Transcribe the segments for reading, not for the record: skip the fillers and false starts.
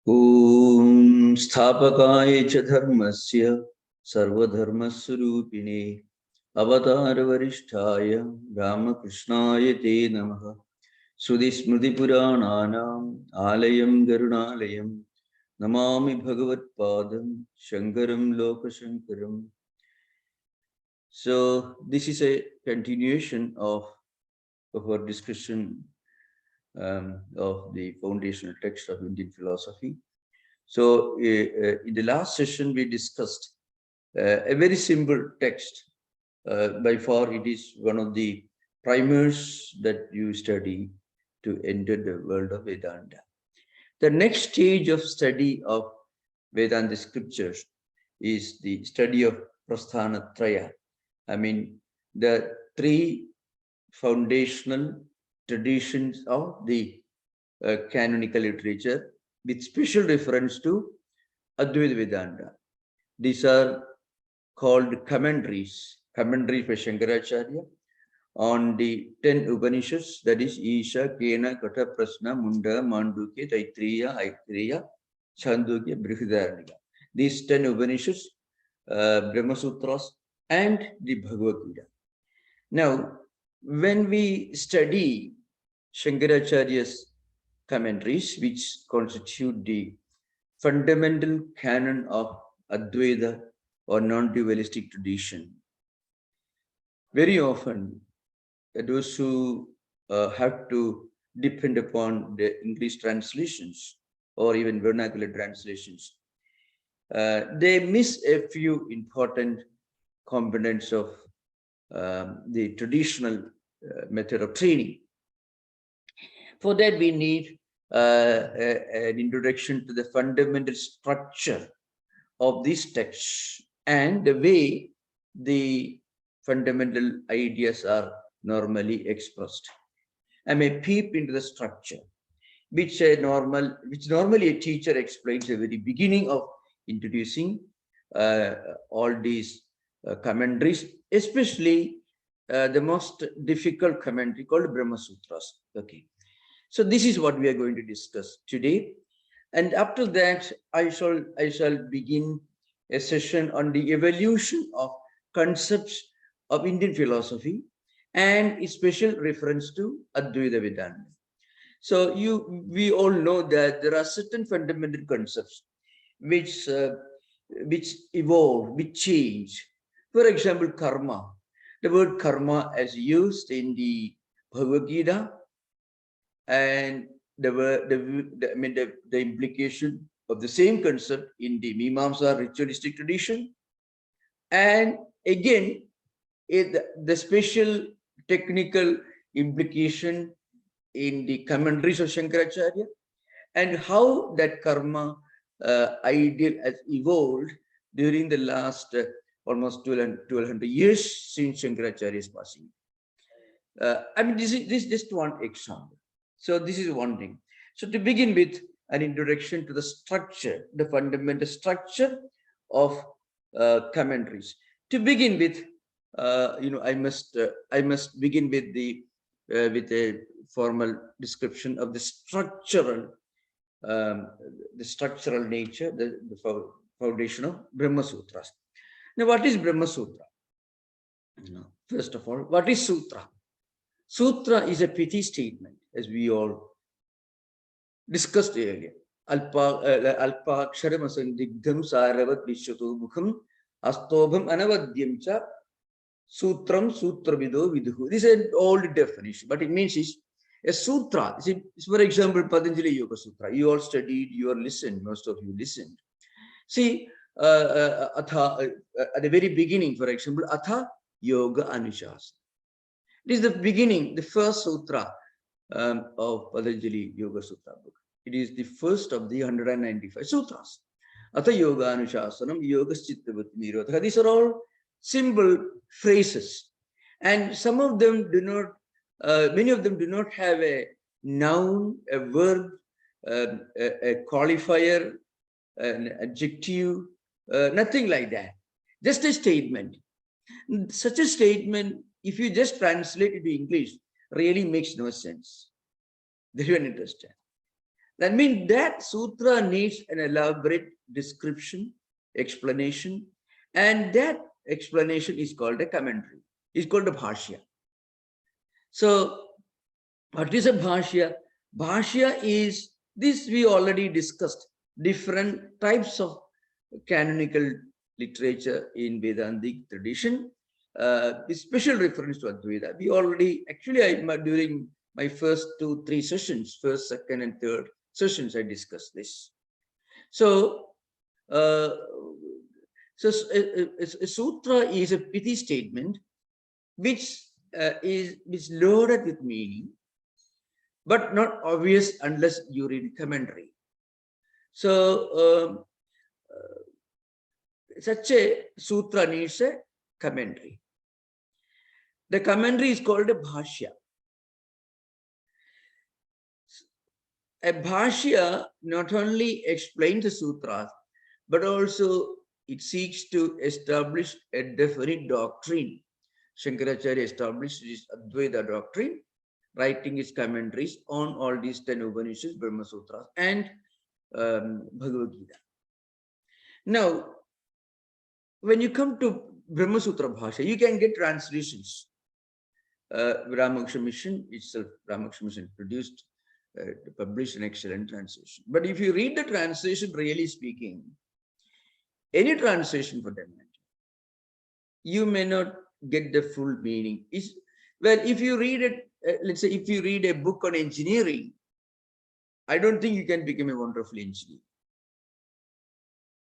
Om Sthapakaya cha dharmasya sarvadharmaswarupine avatar varishtaya Ramakrishnaya te namaha Sudhi smriti purananam alayam garunalayam namami bhagavat padam shankaram lokashankaram. So this is a continuation of our discussion of the foundational text of Indian philosophy. So in the last session, we discussed a very simple text. By far, it is one of the primers that you study to enter the world of Vedanta. The next stage of study of Vedanta scriptures is the study of Prasthanatraya. I mean, the three foundational traditions of the canonical literature with special reference to Advaita Vedanta. These are called commentaries by Shankaracharya on the 10 Upanishads, that is Isha, Kena, Kata, Prasna, Munda, Mandukya, Taittiriya, Aitreya, Chandogya, Brihadaranyaka. These 10 Upanishads, Brahma Sutras, and the Bhagavad Gita. Now, when we study Shankaracharya's commentaries, which constitute the fundamental canon of Advaita or non-dualistic tradition, very often those who have to depend upon the English translations or even vernacular translations, they miss a few important components of the traditional method of training. For that, we need an introduction to the fundamental structure of these texts and the way the fundamental ideas are normally expressed. I may peep into the structure, which normally a teacher explains at the very beginning of introducing all these commentaries, especially the most difficult commentary called Brahma Sutras. Okay, so this is what we are going to discuss today, and after that, I shall begin a session on the evolution of concepts of Indian philosophy and a special reference to Advaita Vedanta. So we all know that there are certain fundamental concepts which evolve, which change. For example, karma. The word karma as used in the Bhagavad Gita, and the implication of the same concept in the Mimamsa ritualistic tradition, and again the special technical implication in the commentaries of Shankaracharya, and how that karma ideal has evolved during the last almost 1200 years since Shankaracharya's passing. I mean, this is just one example. So this is one thing. So to begin with, an introduction to the structure, the fundamental structure of commentaries. To begin with, I must begin with with a formal description of the structural nature, the foundation of Brahma Sutras. Now, what is Brahma Sutra? First of all, what is Sutra? Sutra is a pithy statement, as we all discussed earlier. Alpaksharam asandigdham saravat vishyato mukham astobham anavadyam cha sutram sutravido viduhu. This is an old definition, but it means is a sutra. For example, Patanjali Yoga Sutra. You all studied, you all listened, most of you listened. See, at the very beginning, for example, Atha Yoga Anushasana. This is the beginning, the first sutra of Patanjali Yoga Sutra book. It is the first of the 195 sutras. Atha Yoga Anushasanam, Yoga Chittavat Nirodha. These are all simple phrases. And some of them do not, many of them do not have a noun, a verb, a qualifier, an adjective, nothing like that. Just a statement. Such a statement, if you just translate it to English, really makes no sense. Do you understand? That means that sutra needs an elaborate description, explanation, and that explanation is called a commentary. It's called a bhashya. So, what is a bhashya? Bhashya is, this we already discussed, different types of canonical literature in Vedantic tradition, with special reference to Advaita. We already, actually, during my first 2-3 sessions, first, second, and third sessions, I discussed this. So, a sutra is a pithy statement which is loaded with meaning, but not obvious unless you read commentary. So, such a sutra needs a commentary. The commentary is called a bhashya. A bhashya not only explains the sutras, but also it seeks to establish a definite doctrine. Shankaracharya established his Advaita doctrine, writing his commentaries on all these 10 Upanishads, Brahma Sutras, and Bhagavad Gita. Now, when you come to Brahma Sutra Bhashya, you can get translations. Ramakrishna Mission itself, Ramakrishna Mission produced, published an excellent translation. But if you read the translation, really speaking, any translation for that matter, you may not get the full meaning. Well, if you read it, let's say if you read a book on engineering, I don't think you can become a wonderful engineer.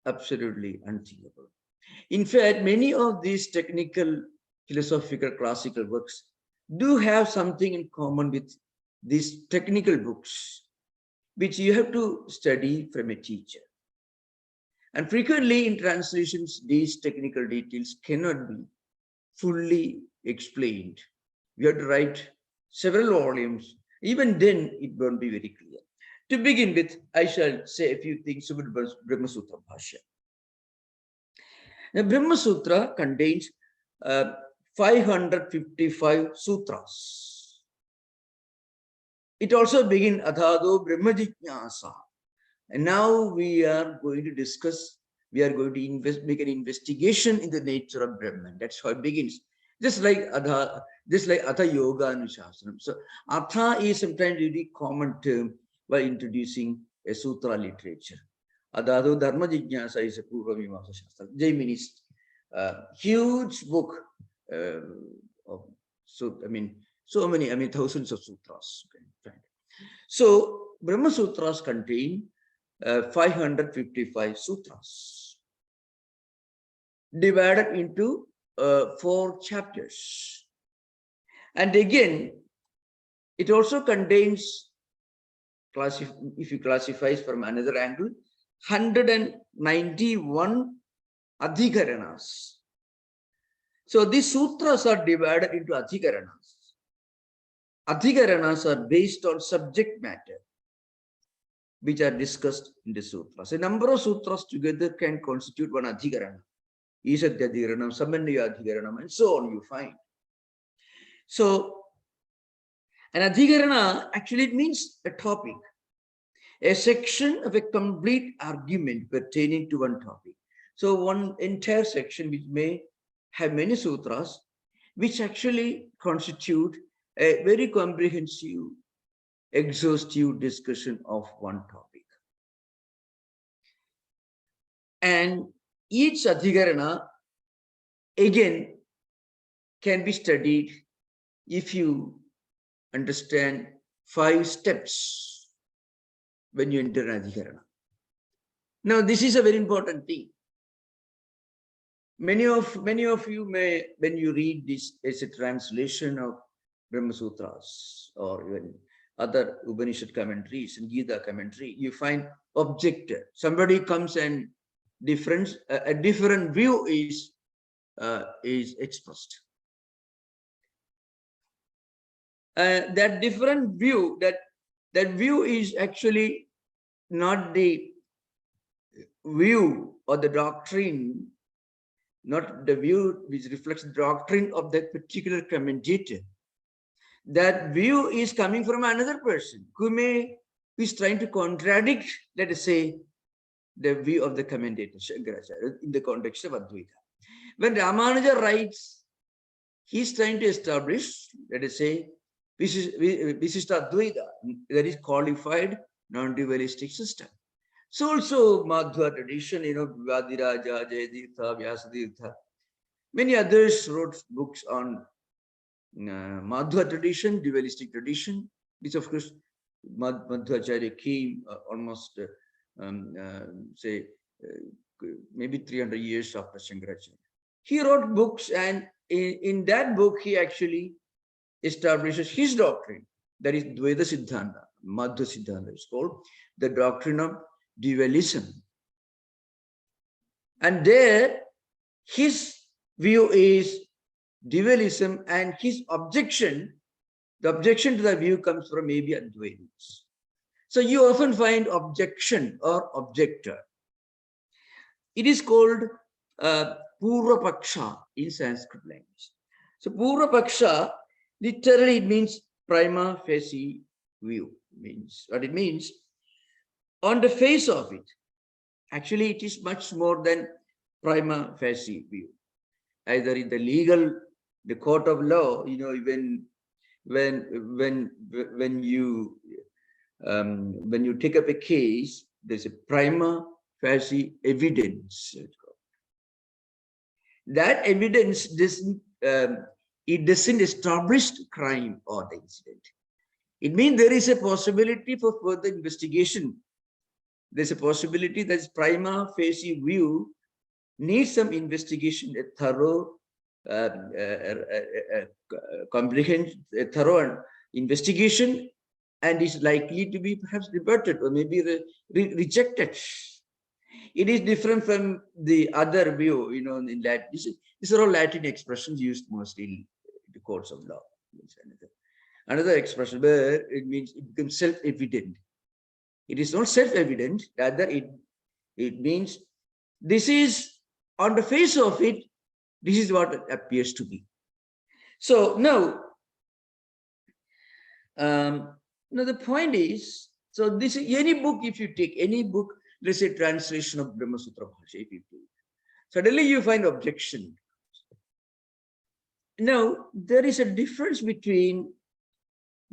Absolutely unthinkable. In fact, many of these technical, philosophical, classical works do have something in common with these technical books, which you have to study from a teacher. And frequently in translations, these technical details cannot be fully explained. We have to write several volumes. Even then, it won't be very clear. To begin with, I shall say a few things about Brahma Sutra Bhashya. The Brahma Sutra contains 555 sutras. It also begins Adhado Brahma Jignasa. And now we are going to discuss, we are going to make an investigation in the nature of Brahman. That's how it begins. Just like Atha Yoga Anushasanam. So Atha is sometimes a really common term while introducing a sutra literature. Adhado Dharma Jignasa is a Purva Mimamsa Shastra, Jaiminist, huge book of, so many, thousands of sutras. So Brahma Sutras contain 555 sutras, divided into 4 chapters. And again, it also contains, if you classify from another angle, 191 adhikaranas. So these sutras are divided into adhikaranas. Adhikaranas are based on subject matter, which are discussed in the sutras. A number of sutras together can constitute one adhikarana. Isadyadhikaranam, Samanyadhikaranam, and so on you find. So, an adhikarana actually it means a topic, a section of a complete argument pertaining to one topic. So, one entire section which may have many sutras, which actually constitute a very comprehensive, exhaustive discussion of one topic. And each adhikarana, again, can be studied if you understand 5 steps when you enter an adhikarana. Now, this is a very important thing. Many of you may, when you read this as a translation of Brahma Sutras or even other Upanishad commentaries and Gita commentary, you find objector. Somebody comes and a different view is expressed. That different view, that view is actually not the view or the doctrine, not the view which reflects the doctrine of that particular commentator. That view is coming from another person who may who is trying to contradict, let us say, the view of the commentator Shankaracharya in the context of Advaita. When Ramanuja writes, he's trying to establish, let us say, Visishta Advaita, that is qualified non-dualistic system. So also Madhva tradition, Vadiraja, Jayadirtha, Vyasadirtha, many others wrote books on Madhva tradition, dualistic tradition, which of course Madhvacharya came almost, say, maybe 300 years after Shankaracharya. He wrote books, and in that book, he actually establishes his doctrine, that is Dvaita Siddhanta, Madhva Siddhanta is called, the doctrine of dualism. And there, his view is dualism, and his objection, the objection to the view comes from maybe Advaitins. So you often find objection or objector. It is called Purva Paksha in Sanskrit language. So Purva Paksha, literally it means prima facie view. Means what it means, on the face of it. Actually, it is much more than prima facie view. Either in the court of law, when you take up a case, there's a prima facie evidence. That evidence doesn't establish crime or the incident. It means there is a possibility for further investigation. There's a possibility that prima facie view needs some investigation, a thorough comprehension, a thorough investigation, and is likely to be perhaps rebutted or maybe rejected. It is different from the other view, in Latin. These are all Latin expressions used mostly in the courts of law. Another expression where it means it becomes self-evident. It is not self-evident, rather it means this is, on the face of it, this is what it appears to be. So now, the point is, so this is any book, if you take any book, let's say translation of Brahma Sutra Bhasha, if you take, suddenly you find objection. Now, there is a difference between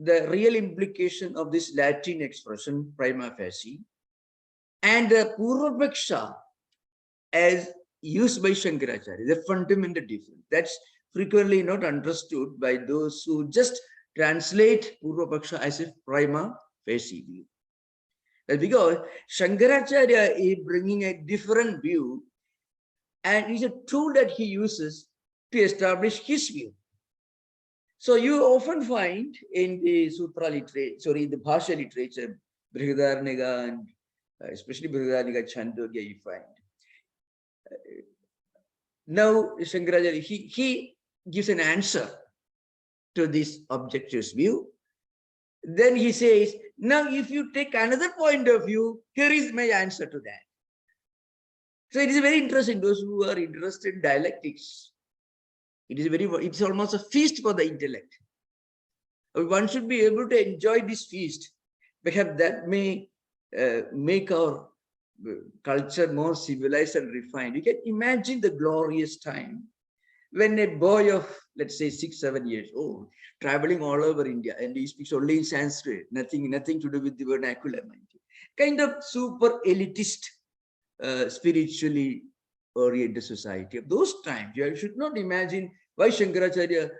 the real implication of this Latin expression, prima facie, and the Purvapaksha as used by Shankaracharya. The fundamental difference. That's frequently not understood by those who just translate Purvapaksha as a prima facie view. That's because Shankaracharya is bringing a different view, and it's a tool that he uses to establish his view. So you often find in the Sutra literature, in the Bhasha literature, Brihadaranyaka and especially Brihadaranyaka Chandogya, you find. Now, Shankaracharya, he gives an answer to this objector's view. Then he says, now if you take another point of view, here is my answer to that. So it is very interesting, those who are interested in dialectics. It's almost a feast for the intellect. One should be able to enjoy this feast. Perhaps that may make our culture more civilized and refined. You can imagine the glorious time when a boy of, let's say, 6-7 years old, traveling all over India, and he speaks only in Sanskrit, nothing to do with the vernacular, mind you. Kind of super elitist, spiritually oriented society of those times. You should not imagine why Shankaracharya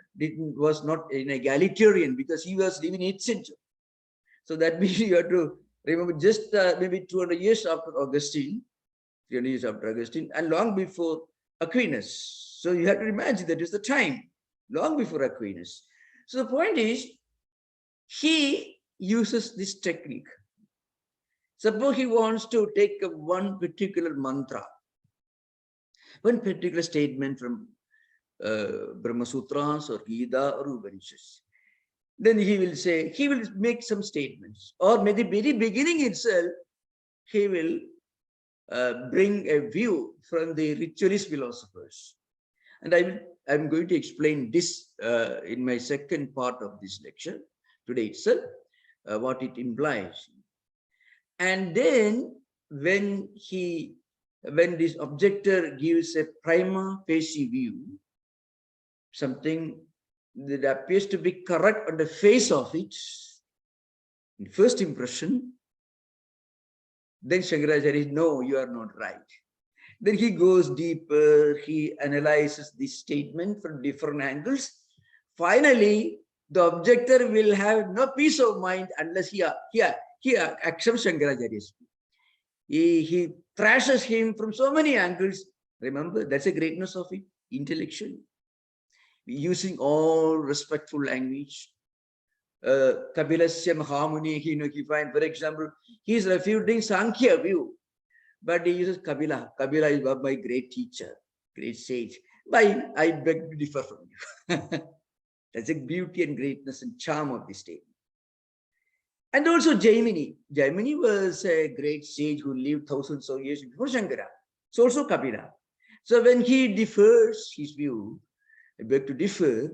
was not an egalitarian, because he was living in 8th century. So that means you have to remember just maybe 200 years after Augustine, 300 years after Augustine, and long before Aquinas. So you have to imagine that is the time, long before Aquinas. So the point is, he uses this technique. Suppose he wants to take one particular mantra, one particular statement from Brahma Sutras or Gita or Upanishads. Then he will make some statements, or maybe the very beginning itself, he will bring a view from the ritualist philosophers. And I'm going to explain this in my second part of this lecture today itself, what it implies. And then when this objector gives a prima facie view, something that appears to be correct on the face of it, in first impression, then Shankaracharya says, no, you are not right. Then he goes deeper, he analyzes this statement from different angles. Finally, the objector will have no peace of mind unless he accepts Shankaracharya's view. He thrashes him from so many angles. Remember, that's the greatness of it, intellectually. Using all respectful language. Kapilasya Mahamuni, he find, for example, he is refuting Sankhya view, but he uses Kapila. Kapila is my great teacher, great sage. But I beg to differ from you. That's the beauty and greatness and charm of this statement. And also Jaimini. Jaimini was a great sage who lived thousands of years before Shankara. It's also Kapila. So when he differs his view, I beg to differ,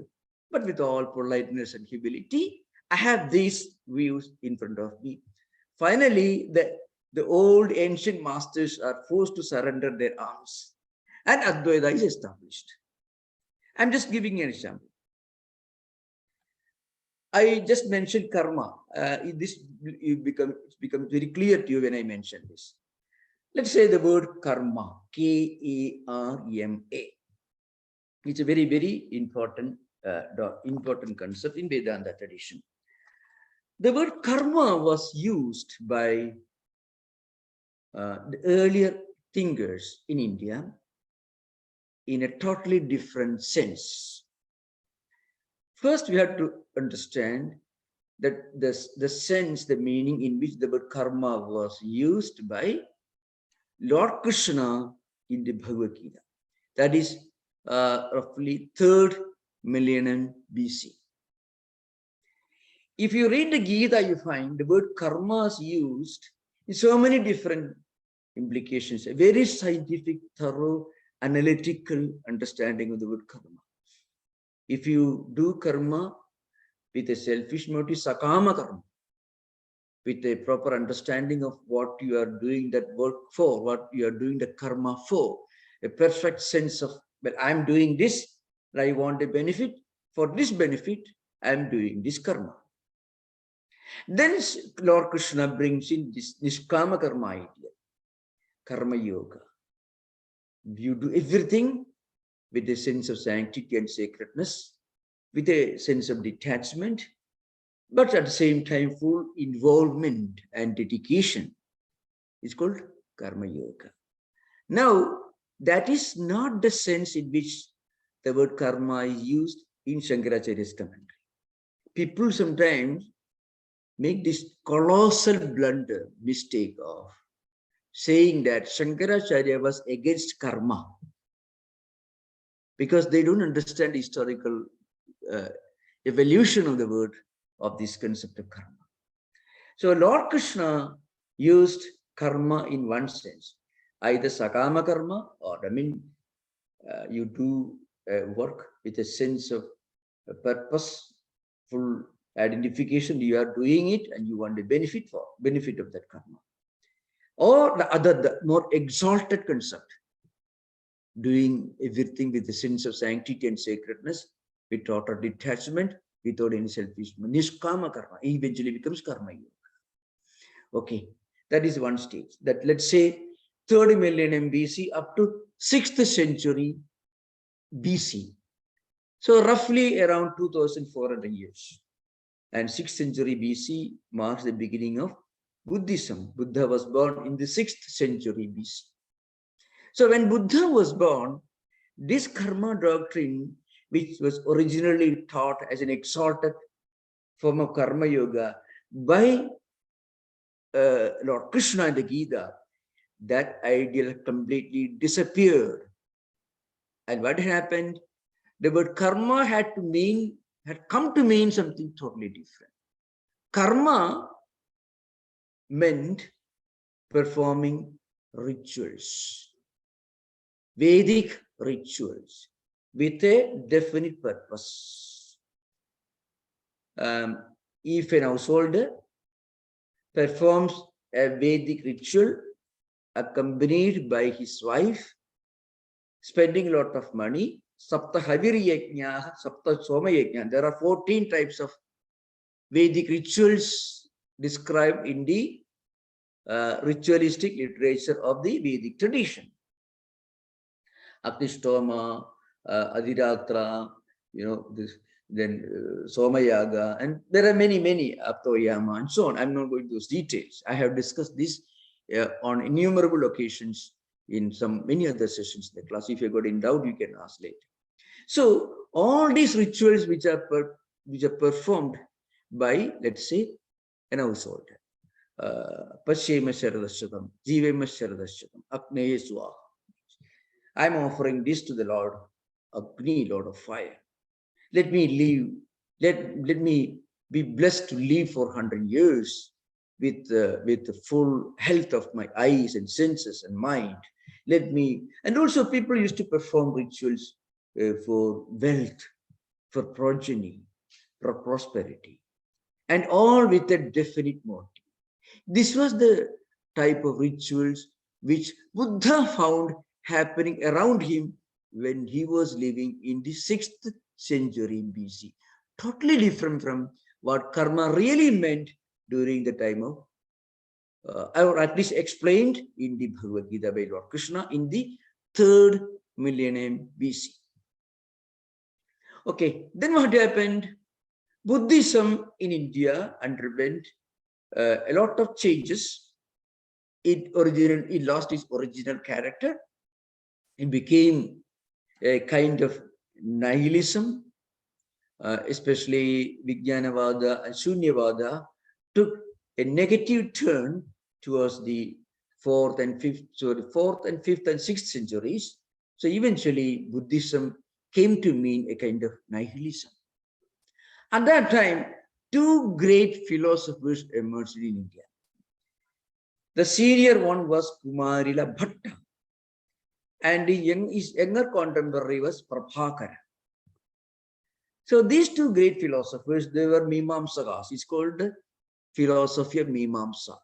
but with all politeness and humility, I have these views in front of me. Finally, the old ancient masters are forced to surrender their arms, and Advaita is established. I'm just giving an example. I just mentioned karma. This becomes very clear to you when I mention this. Let's say the word karma, K-A-R-M-A. It's a very, very important concept in Vedanta tradition. The word karma was used by the earlier thinkers in India in a totally different sense. First, we have to understand that the sense, the meaning in which the word karma was used by Lord Krishna in the Bhagavad Gita. That is roughly 3rd millennium BC. If you read the Gita, you find the word karma is used in so many different implications, a very scientific, thorough, analytical understanding of the word karma. If you do karma with a selfish motive, sakama karma, with a proper understanding of what you are doing that work for, what you are doing the karma for, a perfect sense of, well, I'm doing this, I want a benefit. For this benefit, I'm doing this karma. Then Lord Krishna brings in this niskama karma idea, karma yoga. You do everything with a sense of sanctity and sacredness, with a sense of detachment, but at the same time full involvement and dedication. It's called karma yoga. Now, that is not the sense in which the word karma is used in Shankaracharya's commentary. People sometimes make this colossal blunder, mistake of saying that Shankaracharya was against karma because they don't understand the historical evolution of the word of this concept of karma. So Lord Krishna used karma in one sense, either sakama karma, or you do work with a sense of purposeful identification. You are doing it and you want the benefit of that karma. Or the more exalted concept, doing everything with a sense of sanctity and sacredness, with total detachment, without any selfishness. Niskama karma eventually becomes karma yoga. Okay, that is one stage. That, let's say, 3rd millennium BC up to 6th century BC. So roughly around 2,400 years. And 6th century BC marks the beginning of Buddhism. Buddha was born in the 6th century BC. So when Buddha was born, this karma doctrine, which was originally taught as an exalted form of karma yoga by Lord Krishna in the Gita, that ideal completely disappeared. And what happened? The word karma had come to mean something totally different. Karma meant performing rituals, Vedic rituals, with a definite purpose. If an householder performs a Vedic ritual accompanied by his wife, spending a lot of money. Sapta Havir Yajna, Sapta Soma Yajna. There are 14 types of Vedic rituals described in the ritualistic literature of the Vedic tradition. Agnishtoma, Adhiratra, then Somayaga, and there are many, Aptoyama, and so on. I'm not going to those details. I have discussed this on innumerable occasions in many other sessions in the class. If you got in doubt, you can ask later. So all these rituals which are performed by, let's say, an household. Paschema Sharadashatam, Jivema Sharadashatam, Akneye Swaha. I'm offering this to the Lord, Agni, Lord of fire. Let me live, let me be blessed to live for 100 years with the full health of my eyes and senses and mind. And also people used to perform rituals for wealth, for progeny, for prosperity, and all with a definite motive. This was the type of rituals which Buddha found happening around him when he was living in the 6th century BC. Totally different from what karma really meant during the time of, or at least explained in the Bhagavad Gita by Lord Krishna in the 3rd millennium BC. Okay, then what happened? Buddhism in India underwent a lot of changes. It lost its original character. It became a kind of nihilism, especially Vijnanavada and Shunyavada took a negative turn towards the 4th and 5th and 6th centuries. So eventually Buddhism came to mean a kind of nihilism. At that time, 2 great philosophers emerged in India. The senior one was Kumarila Bhatta, and his younger contemporary was Prabhakara. So these 2 great philosophers, they were Mimamsakas. It's called the philosophy of Mimamsa,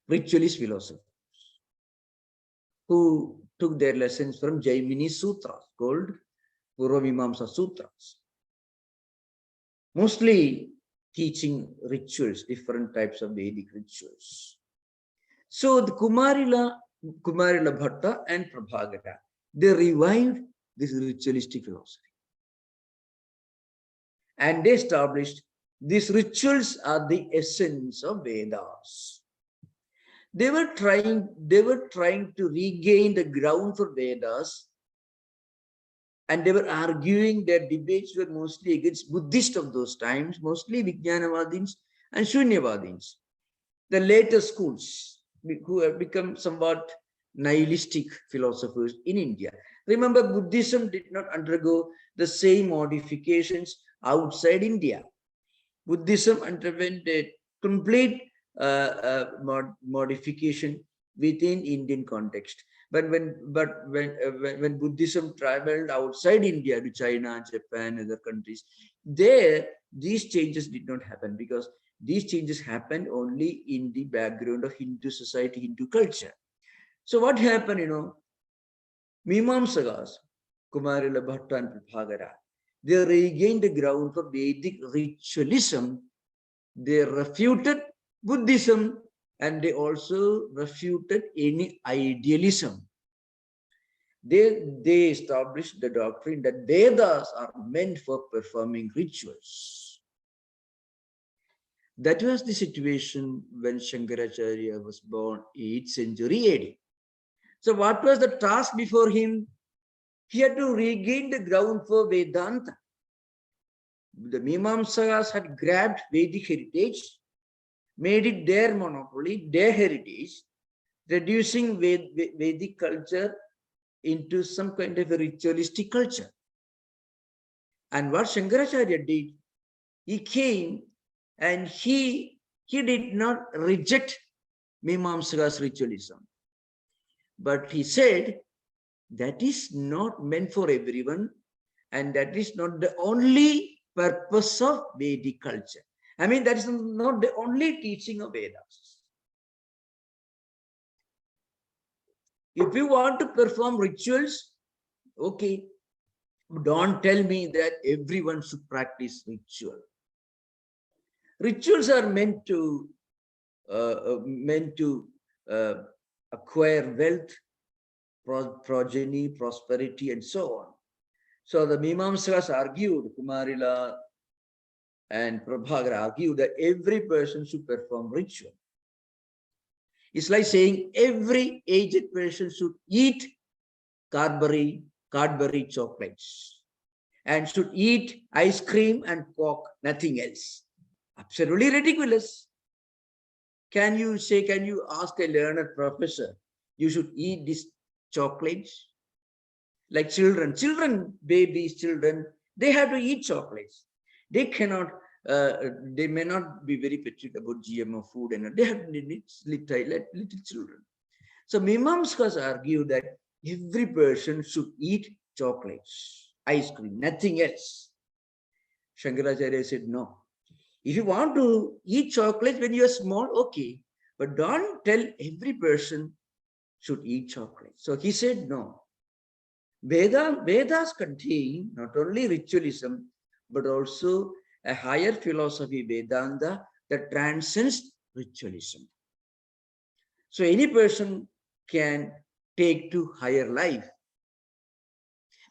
ritualist philosophers, who took their lessons from Jaimini Sutras, called Purvamimamsa Sutras. Mostly teaching rituals, different types of Vedic rituals. So the Kumarila Bhatta and Prabhakara, they revived this ritualistic philosophy. And they established these rituals are the essence of Vedas. They were trying to regain the ground for Vedas, and they were arguing. Their debates were mostly against Buddhists of those times, mostly Vijnanavadins and Shunyavadins, the later schools who have become somewhat nihilistic philosophers in India. Remember, Buddhism did not undergo the same modifications outside India. Buddhism underwent a complete modification within Indian context. But when Buddhism traveled outside India to China, Japan, other countries, there these changes did not happen, because these changes happened only in the background of Hindu society, Hindu culture. So what happened, Mimamsakas, Kumarila Bhatta and Prabhakara, they regained the ground for Vedic ritualism. They refuted Buddhism, and they also refuted any idealism. They established the doctrine that Vedas are meant for performing rituals. That was the situation when Shankaracharya was born 8th century AD. So what was the task before him? He had to regain the ground for Vedanta. The Mimamsakas had grabbed Vedic heritage, made it their monopoly, their heritage, reducing Vedic culture into some kind of a ritualistic culture. And what Shankaracharya did, he came and he did not reject Mimamsakas ritualism, but he said that is not meant for everyone, and that is not the only purpose of Vedic culture. I mean, that is not the only teaching of Vedas. If you want to perform rituals, okay, don't tell me that everyone should practice ritual. Rituals are meant to uh, acquire wealth, progeny, prosperity, and so on. So the Mimamsakas argued, Kumarila and Prabhakara argued that every person should perform ritual. It's like saying every aged person should eat Cadbury chocolates and should eat ice cream and Coke, nothing else. Absolutely ridiculous. Can you ask a learned professor, you should eat these chocolates? Like children, babies, children, they have to eat chocolates. They cannot, they may not be very particular about GMO food, and they have little children. So Mimamsakas argue that every person should eat chocolates, ice cream, nothing else. Shankaracharya said, no. If you want to eat chocolates when you are small, okay. But don't tell every person should eat chocolate. So he said, no. Vedas contain not only ritualism, but also a higher philosophy, Vedanta, that transcends ritualism. So any person can take to higher life.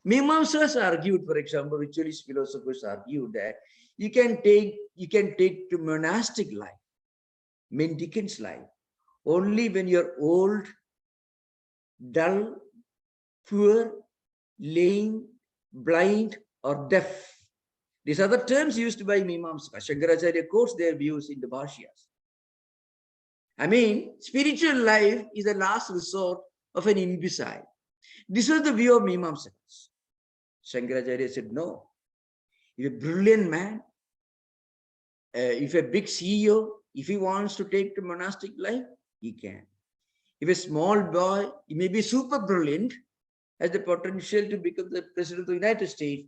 Mimamsas argued, for example, ritualist philosophers argued that you can take to monastic life, mendicant's life, only when you're old, dull, poor, lame, blind, or deaf. These are the terms used by Mimamsaka. Shankaracharya quotes their views in the Bhashyas. I mean, spiritual life is the last resort of an imbecile. This was the view of Mimamsakas. Shankaracharya said, no. If a brilliant man, if a big CEO, if he wants to take the monastic life, he can. If a small boy, he may be super brilliant, has the potential to become the president of the United States.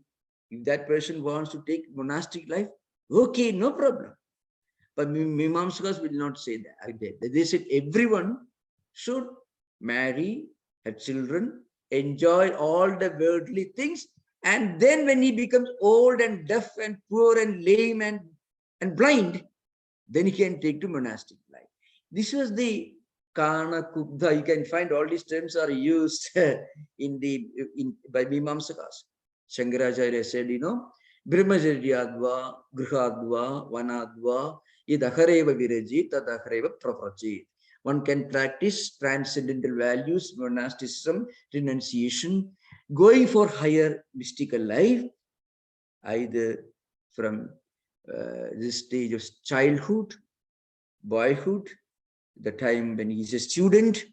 If that person wants to take monastic life, okay, no problem. But Mimamsakas will not say that. They said everyone should marry, have children, enjoy all the worldly things, and then when he becomes old and deaf and poor and lame and blind, then he can take to monastic life. This was the Kana Kubdha. You can find all these terms are used by Mimamsakas. Shankaracharya said, Brahmacharyadva, Grihadva, Vanadva, Idakhareva Viraji, Tadakhareva Praprachit. One can practice transcendental values, monasticism, renunciation, going for higher mystical life, either from this stage of childhood, boyhood, the time when he's a student,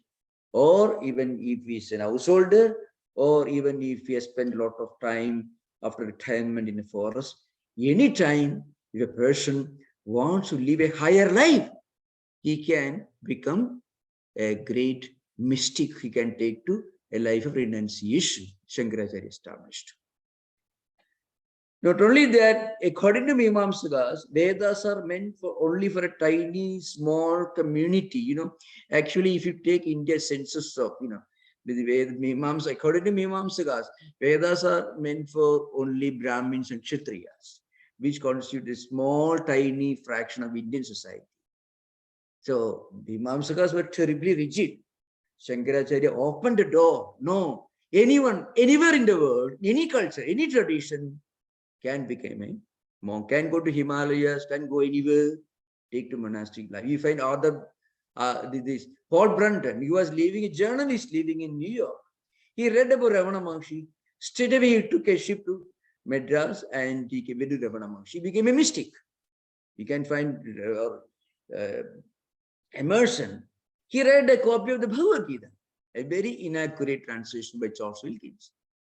or even if he's an householder, or even if he has spent a lot of time after retirement in the forest. Any time if a person wants to live a higher life, he can become a great mystic. He can take to a life of renunciation, Shankaracharya established. Not only that, according to Mimamsakas, Vedas are meant for only for a tiny, small community. Actually, if you take India's census of, according to Mimamsakas, Vedas are meant for only Brahmins and Kshatriyas, which constitute a small, tiny fraction of Indian society. So, Mimamsakas were terribly rigid. Shankaracharya opened the door. No, anyone, anywhere in the world, any culture, any tradition, can become a monk, can go to Himalayas, can go anywhere, take to monastic life. You find other, this Paul Brunton, he was a journalist living in New York. He read about Ravana Maharshi. Straight away he took a ship to Madras and he came to Ravana Maharshi. He became a mystic. You can find Emerson. He read a copy of the Bhagavad Gita, a very inaccurate translation by Charles Wilkins.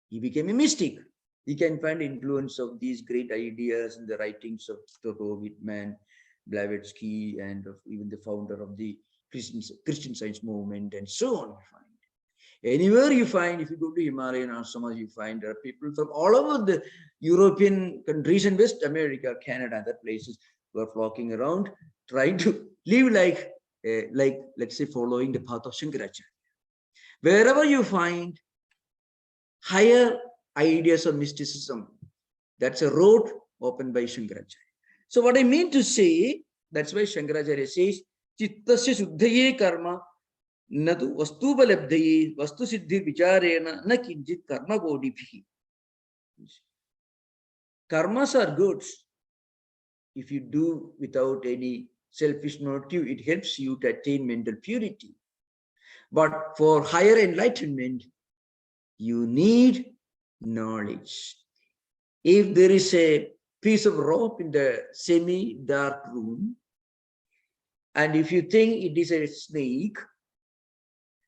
He became a mystic. You can find influence of these great ideas in the writings of Thoreau, Whitman, Blavatsky, and even the founder of the Christian Science movement, and so on. You find anywhere you find, if you go to Himalayan ashramas, you find there are people from all over the European countries and West America, Canada, other places who are flocking around, trying to live like let's say, following the path of Shankaracharya. Wherever you find higher ideas of mysticism, that's a road opened by Shankaracharya. So what I mean to say, that's why Shankaracharya says, Chittasya Shuddhaye karma, nadu vastubalabdhaye, vastu siddhi vicharena, na kinjit karma bodhibhi. Karmas are good if you do without any selfish motive. It helps you to attain mental purity. But for higher enlightenment, you need knowledge. If there is a piece of rope in the semi-dark room, and if you think it is a snake,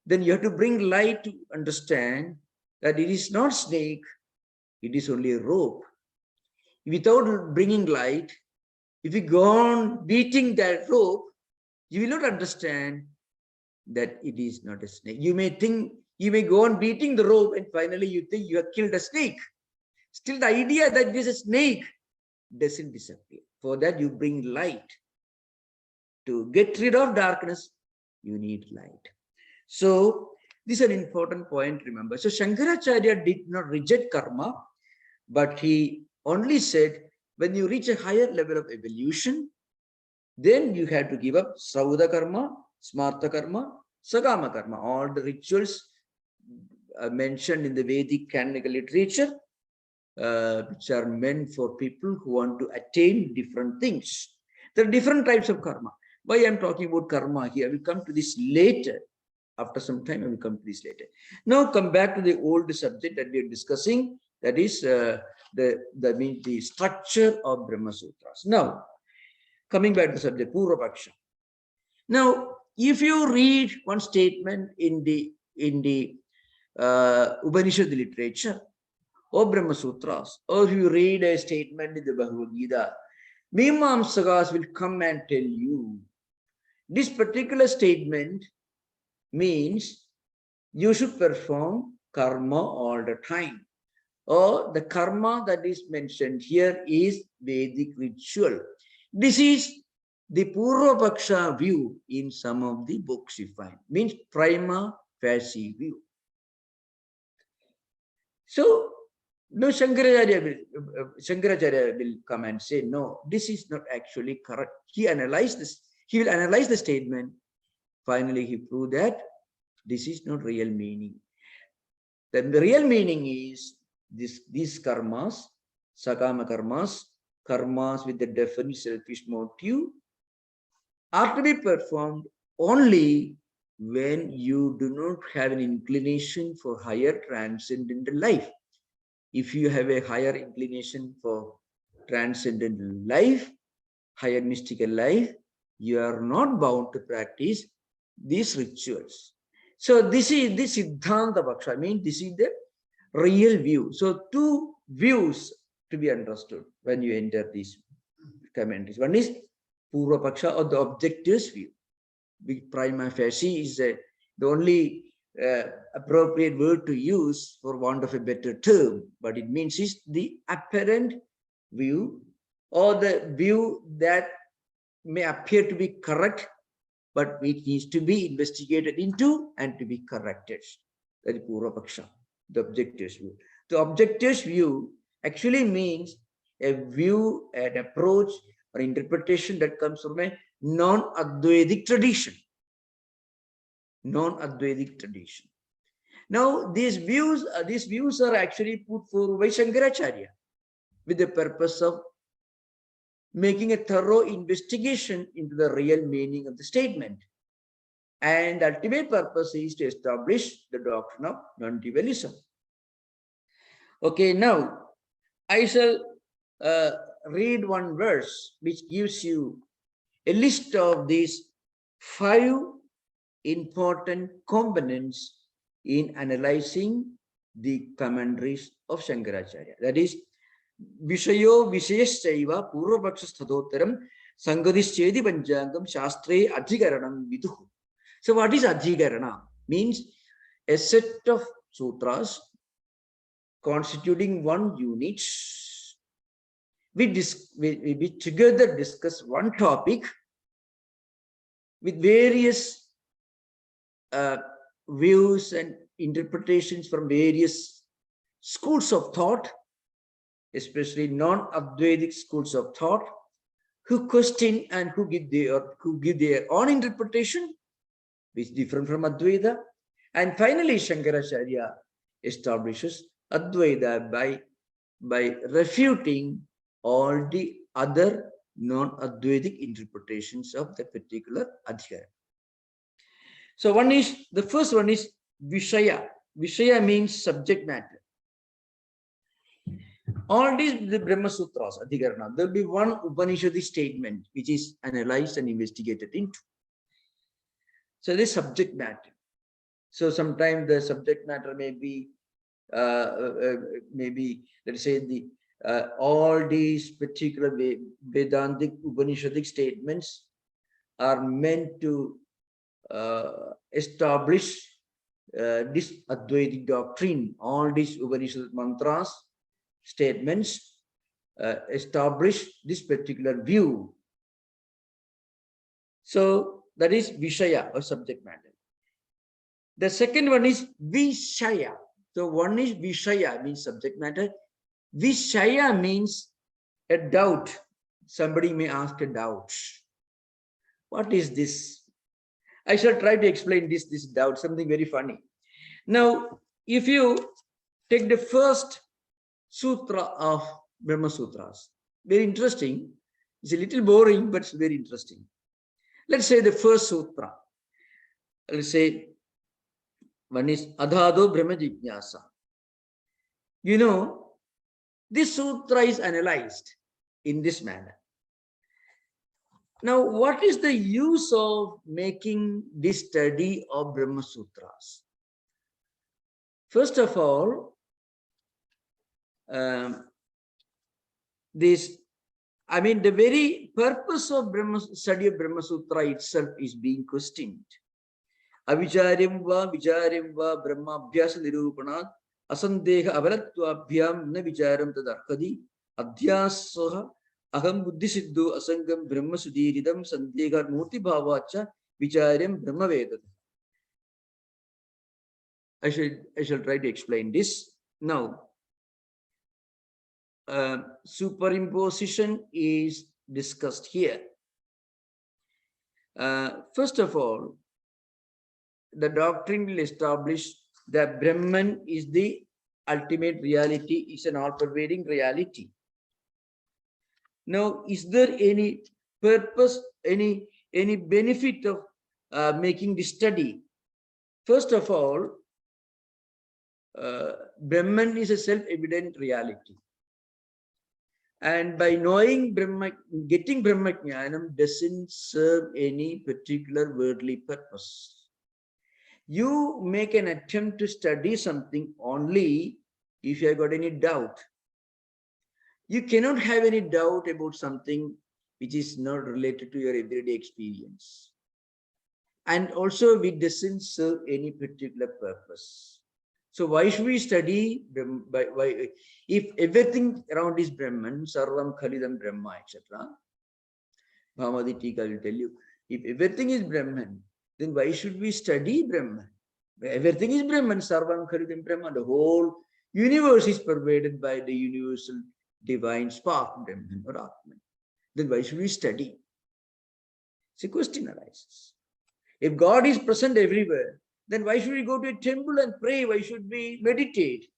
then you have to bring light to understand that it is not snake, it is only a rope. Without bringing light, if you go on beating that rope, you will not understand that it is not a snake. You may think, you may go on beating the rope and finally you think you have killed a snake. Still the idea that it is a snake doesn't disappear. For that you bring light. To get rid of darkness, you need light. So this is an important point, remember. So Shankaracharya did not reject karma, but he only said, when you reach a higher level of evolution, then you have to give up Sauda karma, Smarta karma, Sagama karma, all the rituals mentioned in the Vedic canonical literature, which are meant for people who want to attain different things. There are different types of karma. Why I'm talking about karma here? I will come to this later. After some time, I will come to this later. Now, come back to the old subject that we are discussing. That is the structure of Brahma Sutras. Now, coming back to the subject, Purva Paksha. Now, if you read one statement in the Upanishad literature or Brahma Sutras, or if you read a statement in the Bhagavad Gita, Mimamsakas will come and tell you this particular statement means you should perform karma all the time. Or the karma that is mentioned here is Vedic ritual. This is the Purva Paksha view in some of the books you find. Means prima facie view. So, no, Shankaracharya will come and say, no, this is not actually correct. He analyzed this. He will analyze the statement. Finally, he proved that this is not real meaning. Then the real meaning is these karmas, Sakama karmas, karmas with the definite selfish motive, are to be performed only when you do not have an inclination for higher transcendental life. If you have a higher inclination for transcendental life, higher mystical life, you are not bound to practice these rituals. So this is the Siddhanta Paksha. I mean, this is the real view. So two views to be understood when you enter these commentaries. One is Purva Paksha, or the objectivist view. Prima facie is the only appropriate word to use for want of a better term, but it means is the apparent view, or the view that may appear to be correct, but it needs to be investigated into and to be corrected. That is Purva Paksha, the objectivist view. The objectivist view actually means a view, an approach, or interpretation that comes from a non-Advaitic tradition. Non-Advaitic tradition. Now, these views are actually put forward by Shankaracharya with the purpose of making a thorough investigation into the real meaning of the statement. And the ultimate purpose is to establish the doctrine of non-dualism. Okay, now I shall read one verse which gives you a list of these 5 important components in analyzing the commentaries of Shankaracharya. That is, Vishayo Vishayashaiva Purvapaksha Sthadottaram Sangadishchedi Panchangam Shastre Adhikaranam Viduhu. So what is Adhikarana? Means a set of sutras constituting one unit. We together discuss one topic with various views and interpretations from various schools of thought, especially non-Advaitic schools of thought, who question and who give their own interpretation, which is different from Advaita. And finally, Shankaracharya establishes Advaita by refuting all the other non-Advaitic interpretations of the particular adhyaya. So the first one is Vishaya. Vishaya means subject matter. All these, the Brahma Sutras, Adhikarana, there will be one Upanishadic statement which is analyzed and investigated into. So this subject matter. So sometimes the subject matter may be, let's say, all these particular Vedantic Upanishadic statements are meant to establish this Advaitic doctrine. All these Upanishad mantras, statements establish this particular view. So that is Vishaya, or subject matter. The second one is Vishaya. So one is Vishaya, means subject matter. Vishaya means a doubt. Somebody may ask a doubt. What is this? I shall try to explain this doubt, something very funny. Now, if you take the first sutra of Brahma Sutras, very interesting. It's a little boring, but it's very interesting. Let's say the first sutra. Let's say one is Adhado Brahma Jignasa. You know, this sutra is analyzed in this manner. Now, what is the use of making this study of Brahma Sutras? First of all, the very purpose of study of Brahma Sutra itself is being questioned. Avicharyam va Brahma Abhyasa Nirupanat Asandeha Avalattvabhyam na Vicharam Tadarkadi Adhyasaha Aham Buddhisiddhu Asangam Brahma Sudhiridam Sandeha Murti Bhavacha Vicharyam Brahma Vedat. I shall try to explain this. Now, superimposition is discussed here. First of all, the doctrine will establish that Brahman is the ultimate reality, is an all-pervading reality. Now, is there any purpose, any benefit of making this study? First of all, Brahman is a self-evident reality. And by knowing Brahma, getting Brahma Jnanam doesn't serve any particular worldly purpose. You make an attempt to study something only if you have got any doubt. You cannot have any doubt about something which is not related to your everyday experience. And also, it doesn't serve any particular purpose. So why should we study if everything around is Brahman, Sarvam Khalidam Brahma, etc. Bhamadi Tika will tell you, if everything is Brahman, then why should we study Brahman? Everything is Brahman, Sarvam Khalidam Brahma. The whole universe is pervaded by the universal divine spark, Brahman or Atman. Then why should we study? So a question arises. If God is present everywhere, then why should we go to a temple and pray? Why should we meditate?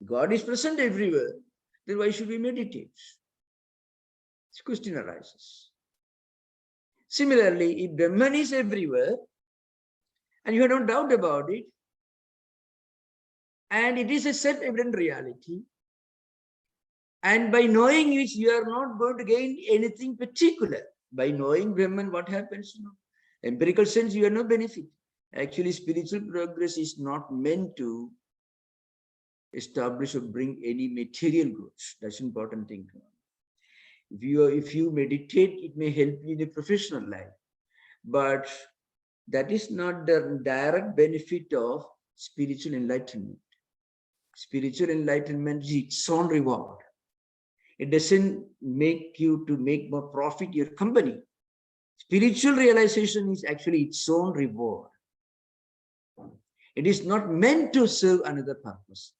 God is present everywhere. Then why should we meditate? This question arises. Similarly, if Brahman is everywhere, and you have no doubt about it, and it is a self-evident reality, and by knowing which you are not going to gain anything particular. By knowing Brahman, what happens? Empirical sense, you have no benefit. Actually, spiritual progress is not meant to establish or bring any material goods. That's an important thing. If you meditate, it may help you in a professional life. But that is not the direct benefit of spiritual enlightenment. Spiritual enlightenment is its own reward. It doesn't make you to make more profit your company. Spiritual realization is actually its own reward. It is not meant to serve another purpose.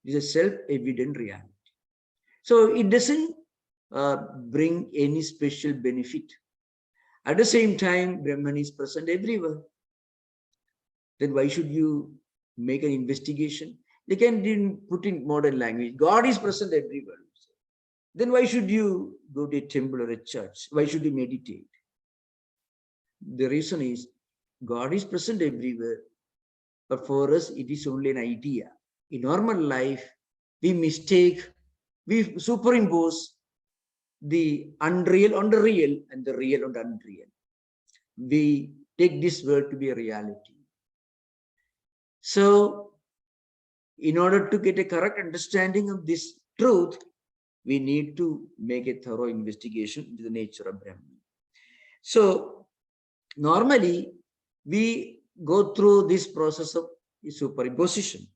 It is a self-evident reality. So it doesn't bring any special benefit. At the same time, Brahman is present everywhere. Then why should you make an investigation? They can put in modern language. God is present everywhere. Then why should you go to a temple or a church? Why should you meditate? The reason is God is present everywhere. But for us, it is only an idea. In normal life, we superimpose the unreal on the real and the real on the unreal. We take this world to be a reality. So, in order to get a correct understanding of this truth, we need to make a thorough investigation into the nature of Brahman. So, normally, we go through this process of superimposition.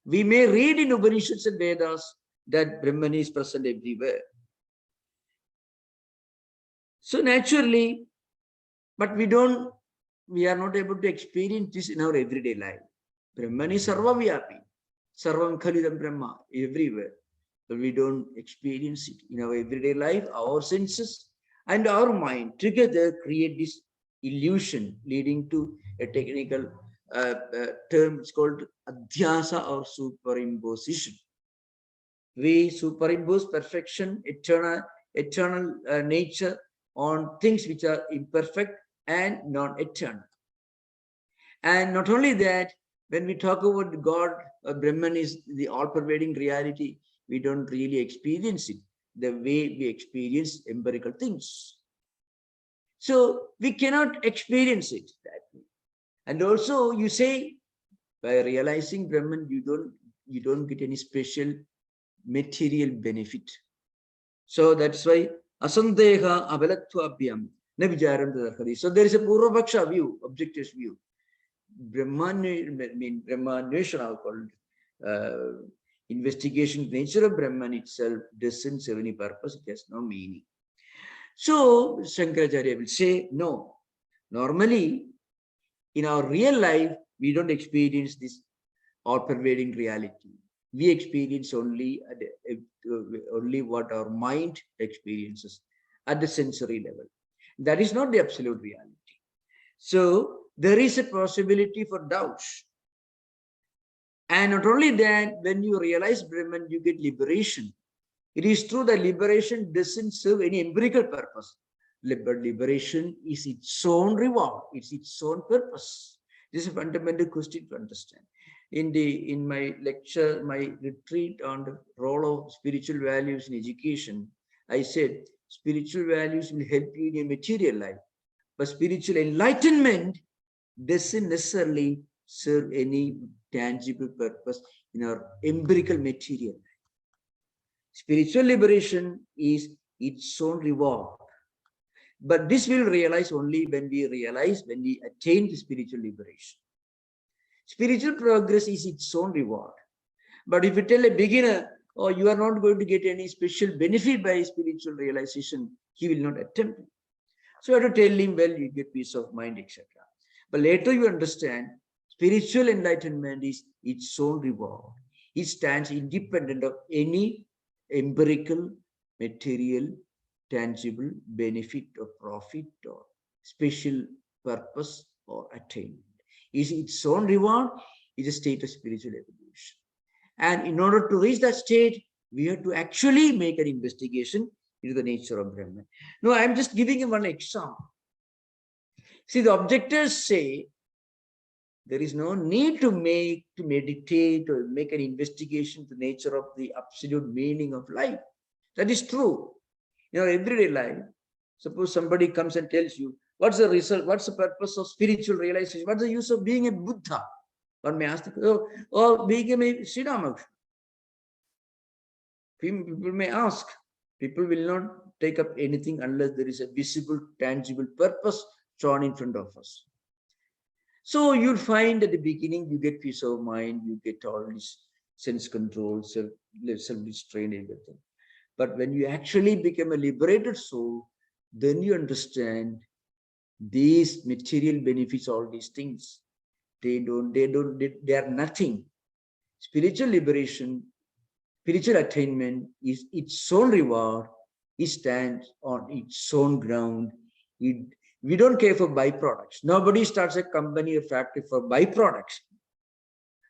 We may read in Upanishads and Vedas that Brahman is present everywhere. So naturally, but we are not able to experience this in our everyday life. Brahman is sarvavyapi, sarvam khalidam Brahma, everywhere. But we don't experience it in our everyday life. Our senses and our mind together create this illusion, leading to a technical term. It's called adhyasa or superimposition. We superimpose perfection, eternal nature on things which are imperfect and non-eternal. And not only that, when we talk about God, Brahman is the all-pervading reality, we don't really experience it the way we experience empirical things. So we cannot experience it that way. And also you say, by realizing Brahman, you don't get any special material benefit. So that's why asandeha abhalattvabhyam na vijaram tadarhati. So there is a purvapaksha view, objectivist view. Brahmaneshana called investigation, nature of Brahman itself doesn't serve any purpose, it has no meaning. So Shankaracharya will say, no, normally in our real life, we don't experience this all-pervading reality. We experience only what our mind experiences at the sensory level. That is not the absolute reality. So there is a possibility for doubts. And not only that, when you realize Brahman, you get liberation. It is true that liberation doesn't serve any empirical purpose. But liberation is its own reward. It's its own purpose. This is a fundamental question to understand. In my lecture, my retreat on the role of spiritual values in education, I said spiritual values will help you in your material life, but spiritual enlightenment doesn't necessarily serve any tangible purpose in our empirical material life. Spiritual liberation is its own reward. But this will realize only when we attain the spiritual liberation. Spiritual progress is its own reward. But if you tell a beginner, oh, you are not going to get any special benefit by spiritual realization, he will not attempt it. So you have to tell him, well, you get peace of mind, etc. But later you understand, spiritual enlightenment is its own reward. It stands independent of any empirical, material, tangible benefit or profit or special purpose or attainment. Is its own reward, is a state of spiritual evolution. And in order to reach that state, we have to actually make an investigation into the nature of Brahman. No, I'm just giving you one example. See, the objectors say there is no need to meditate or make an investigation to the nature of the absolute meaning of life. That is true. In our everyday life, suppose somebody comes and tells you, what's the result? What's the purpose of spiritual realization? What's the use of being a Buddha? One may ask, or being a Sri Ramakrishna. People may ask. People will not take up anything unless there is a visible, tangible purpose drawn in front of us. So you'll find at the beginning, you get peace of mind, you get all this sense control, self-restraint, everything. But when you actually become a liberated soul, then you understand these material benefits, all these things. They are nothing. Spiritual liberation, spiritual attainment is its own reward. It stands on its own ground. We don't care for byproducts. Nobody starts a company or factory for byproducts.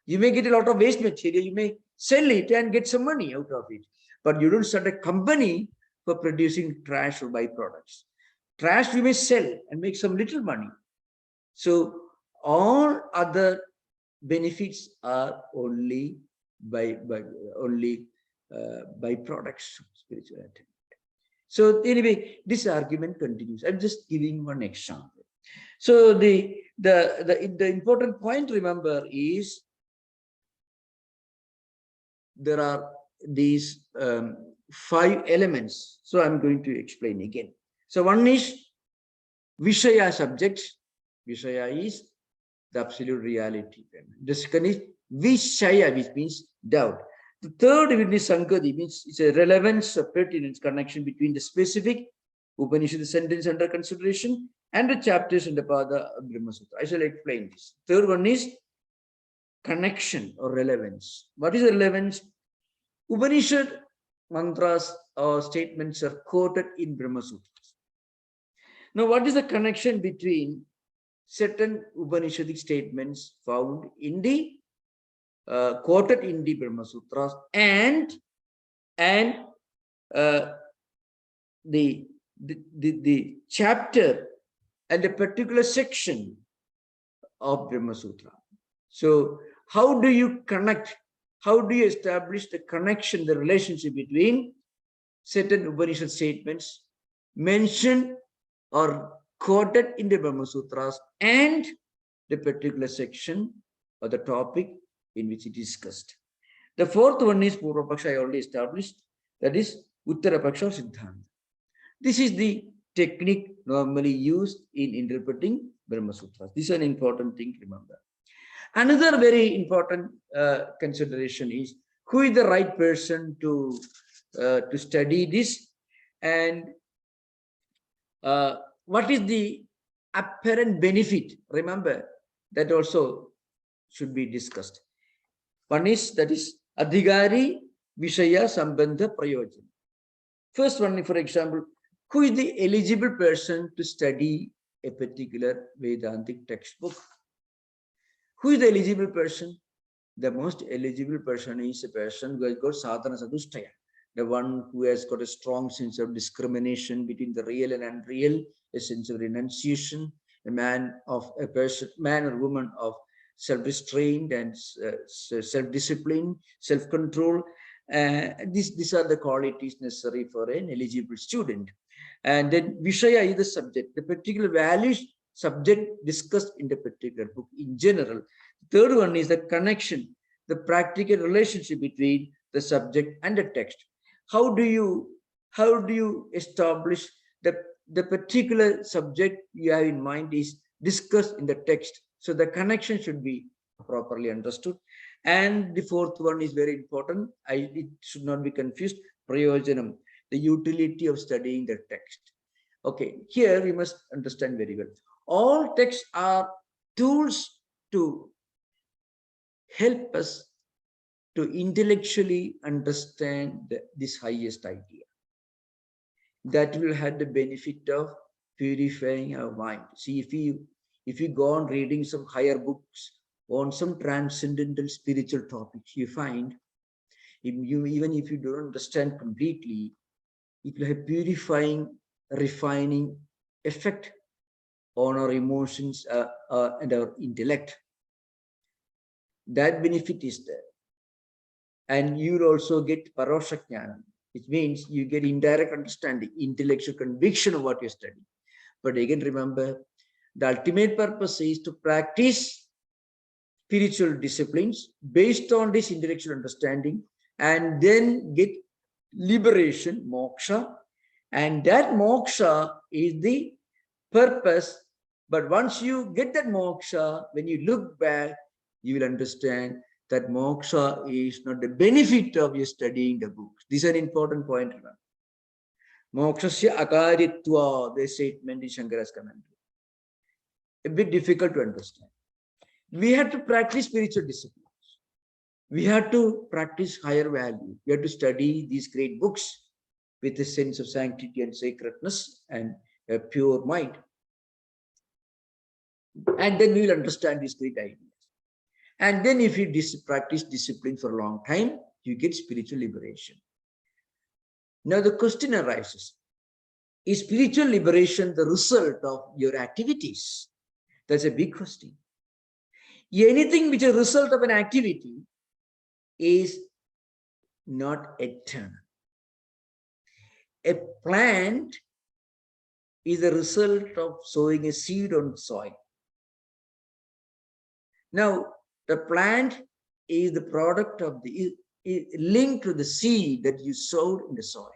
You may get a lot of waste material, you may sell it and get some money out of it. But you don't start a company for producing trash or byproducts. Trash you may sell and make some little money. So all other benefits are only byproducts of spiritual attainment. So anyway, this argument continues. I'm just giving one example. So the important point, remember, is there are these 5 elements. So I'm going to explain again. So one is Vishaya subject. Vishaya is the absolute reality. The second is Vishaya, which means doubt. The third is Sankati, means it's a relevance, a pertinence, connection between the specific Upanishad sentence under consideration and the chapters in the Pada Brahma Sutra. I shall explain this. Third one is connection or relevance. What is relevance? Upanishad mantras or statements are quoted in Brahma Sutras. Now, what is the connection between certain Upanishadic statements found in the quoted in the Brahma Sutras and the chapter and a particular section of Brahma Sutra? So how do you connect? How do you establish the connection, the relationship between certain Upanishad statements mentioned or quoted in the Brahma Sutras and the particular section or the topic in which it is discussed? The fourth one is Purvapaksha, I already established, that is Uttarapaksha Siddhanta. This is the technique normally used in interpreting Brahma Sutras. This is an important thing, remember. Another very important consideration is who is the right person to study this, and what is the apparent benefit? Remember, that also should be discussed. One is, that is Adhikari Vishaya Sambandha Prayojana. First one, for example, who is the eligible person to study a particular Vedantic textbook? Who is the eligible person? The most eligible person is a person who has got sadhana sadhusthaya, the one who has got a strong sense of discrimination between the real and unreal, a sense of renunciation, man or woman of self-restraint and self-discipline, self-control. These are the qualities necessary for an eligible student. And then Vishaya is the subject, the particular values subject discussed in the particular book in general. The third one is the connection, the practical relationship between the subject and the text. How do you establish the particular subject you have in mind is discussed in the text? So the connection should be properly understood. And the fourth one is very important. It should not be confused. Prayojanam, the utility of studying the text. Okay, here we must understand very well. All texts are tools to help us to intellectually understand this highest idea. That will have the benefit of purifying our mind. See, if you go on reading some higher books on some transcendental spiritual topics, you find even if you don't understand completely, it will have purifying, refining effect on our emotions and our intellect. That benefit is there. And you will also get parosha jnana, which means you get indirect understanding, intellectual conviction of what you're studying. But again, remember, the ultimate purpose is to practice spiritual disciplines based on this intellectual understanding and then get liberation, moksha. And that moksha is the purpose. But once you get that moksha, when you look back, you will understand that moksha is not the benefit of your studying the books. This is an important point. Mokshasya akaritva, the statement in Shankara's commentary. A bit difficult to understand. We have to practice spiritual discipline. We have to practice higher value. We have to study these great books with a sense of sanctity and sacredness and a pure mind. And then we will understand these great ideas. And then if you practice discipline for a long time, you get spiritual liberation. Now the question arises, is spiritual liberation the result of your activities? That's a big question. Anything which is a result of an activity is not eternal. A plant is the result of sowing a seed on soil. Now, the plant is the product of linked to the seed that you sowed in the soil.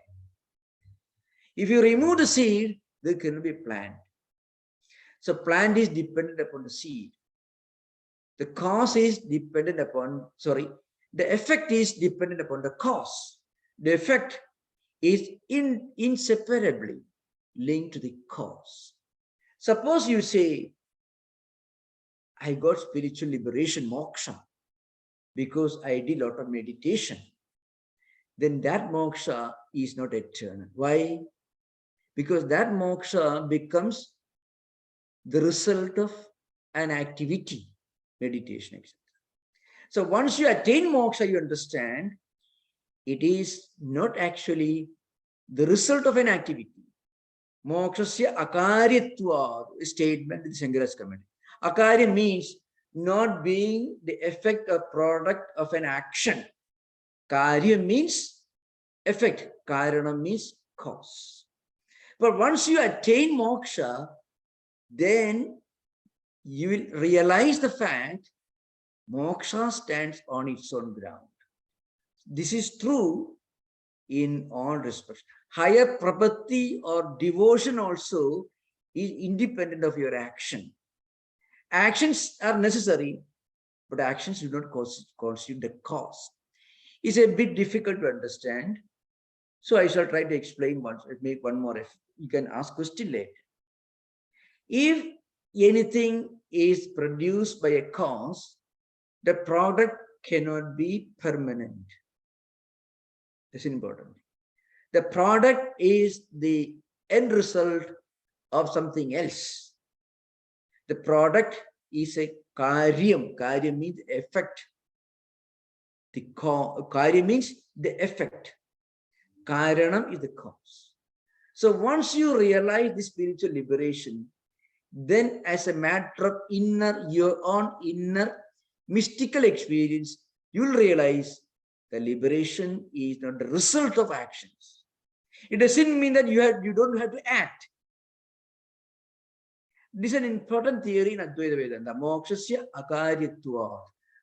If you remove the seed, there cannot be a plant. So plant is dependent upon the seed. The cause is dependent upon, the effect is dependent upon the cause. The effect is inseparably linked to the cause. Suppose you say, I got spiritual liberation, moksha, because I did a lot of meditation. Then that moksha is not eternal. Why? Because that moksha becomes the result of an activity, meditation, etc. So once you attain moksha, you understand it is not actually the result of an activity. Mokshasya akaryatva statement in Shankara's comment. Akarya means not being the effect or product of an action. Karya means effect. Karana means cause. But once you attain moksha, then you will realize the fact moksha stands on its own ground. This is true in all respects. Higher prabhati or devotion also is independent of your action. Actions are necessary, but actions do not constitute the cause. It's a bit difficult to understand. So I shall try to explain once, make one more effort. You can ask question later. If anything is produced by a cause, the product cannot be permanent. That's important. The product is the end result of something else. The product is a karyam. Karyam means effect. The karya means the effect. Karanam is the cause. So once you realize the spiritual liberation, then as a matter of your own inner mystical experience, you'll realize the liberation is not the result of actions. It doesn't mean that you don't have to act. This is an important theory in Advaita Vedanta. Mokshasya akaryatva.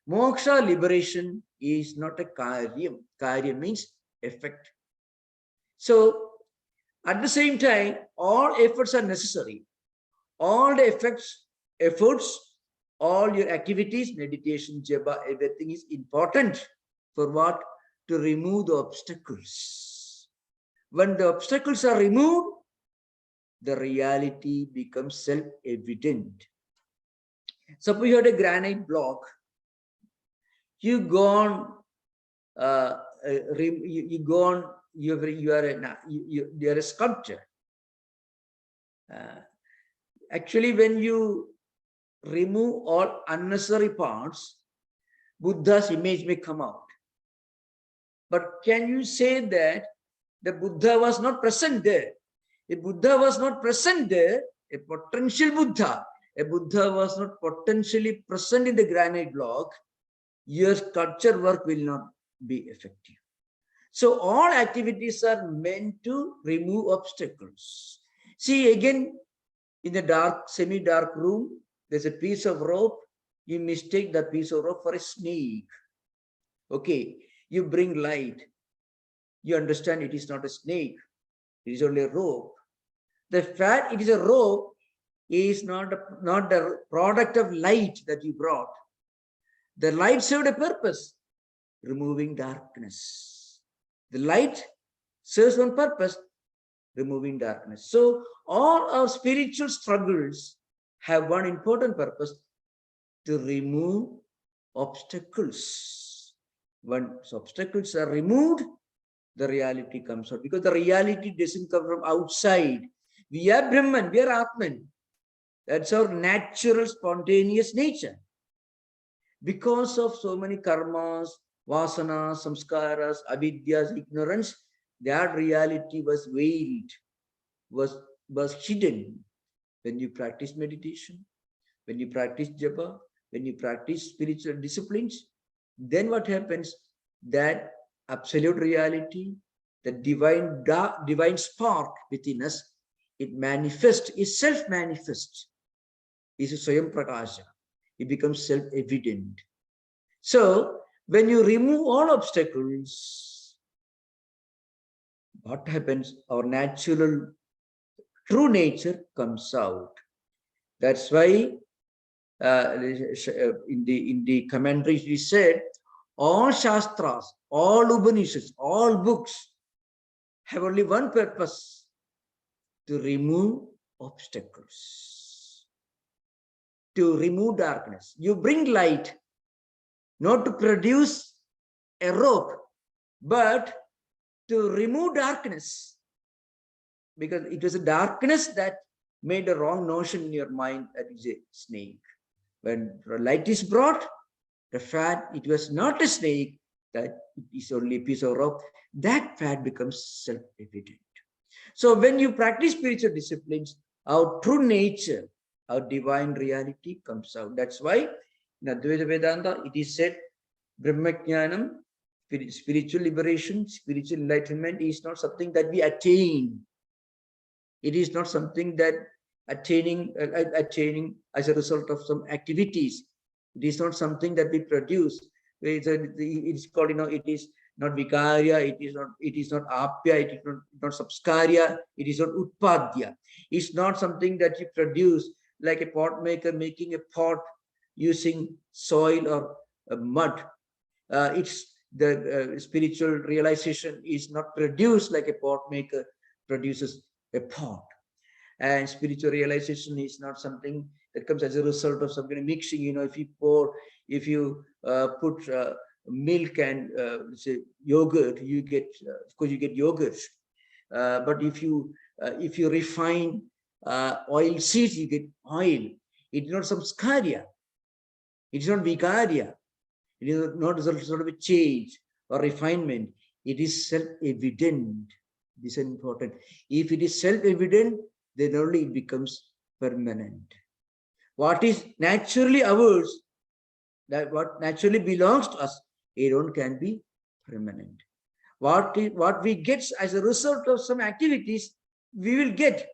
Moksha, liberation, is not a karyam. Karyam means effect. So, at the same time, all efforts are necessary. All the efforts, all your activities, meditation, japa, everything is important. For what? To remove the obstacles. When the obstacles are removed, the reality becomes self-evident. Suppose you had a granite block. You are a sculptor. Actually, when you remove all unnecessary parts, Buddha's image may come out. But can you say that the Buddha was not present there? If Buddha was not present there, a potential Buddha, a Buddha was not potentially present in the granite block, your sculpture work will not be effective. So all activities are meant to remove obstacles. See, again, in the dark, semi-dark room, there's a piece of rope. You mistake that piece of rope for a snake. Okay, you bring light. You understand it is not a snake. It is only a rope. The fact it is a rope is not the product of light that you brought. The light served a purpose, removing darkness. The light serves one purpose, removing darkness. So all our spiritual struggles have one important purpose, to remove obstacles. Once obstacles are removed, the reality comes out, because the reality doesn't come from outside. We are Brahman, we are Atman. That's our natural, spontaneous nature. Because of so many karmas, vasanas, samskaras, avidyas, ignorance, that reality was veiled, was hidden. When you practice meditation, when you practice japa, when you practice spiritual disciplines, then what happens? That absolute reality, the divine spark within us, it manifests, is self-manifest, is a Swayam Prakasha. It becomes self-evident. So, when you remove all obstacles, what happens? Our natural, true nature comes out. That's why in the commentaries we said, all Shastras, all Upanishads, all books have only one purpose: to remove obstacles, to remove darkness. You bring light, not to produce a rope, but to remove darkness. Because it was a darkness that made a wrong notion in your mind that is a snake. When light is brought, the fact it was not a snake, that it is only a piece of rope, that fact becomes self-evident. So when you practice spiritual disciplines, our true nature, our divine reality comes out. That's why in Advaita Vedanta, it is said, Brahmajnanam, spiritual liberation, spiritual enlightenment is not something that we attain. It is not something that attaining as a result of some activities. It is not something that we produce. It's called, it is not vikarya, it is not apya, it is not samskarya, it is not utpadya. It's not something that you produce, like a pot maker making a pot using soil or mud. It's the spiritual realization is not produced like a pot maker produces a pot. And spiritual realization is not something that comes as a result of some kind of mixing. If you put milk and say yogurt, you get, of course, you get yogurt. But if you refine oil seeds, you get oil. It's not samskarya. It's not vikarya. It is not sort of a change or refinement. It is self-evident. This is important. If it is self-evident, then only it becomes permanent. What is naturally ours, that what naturally belongs to us, it alone can be permanent. What we get as a result of some activities, we will get,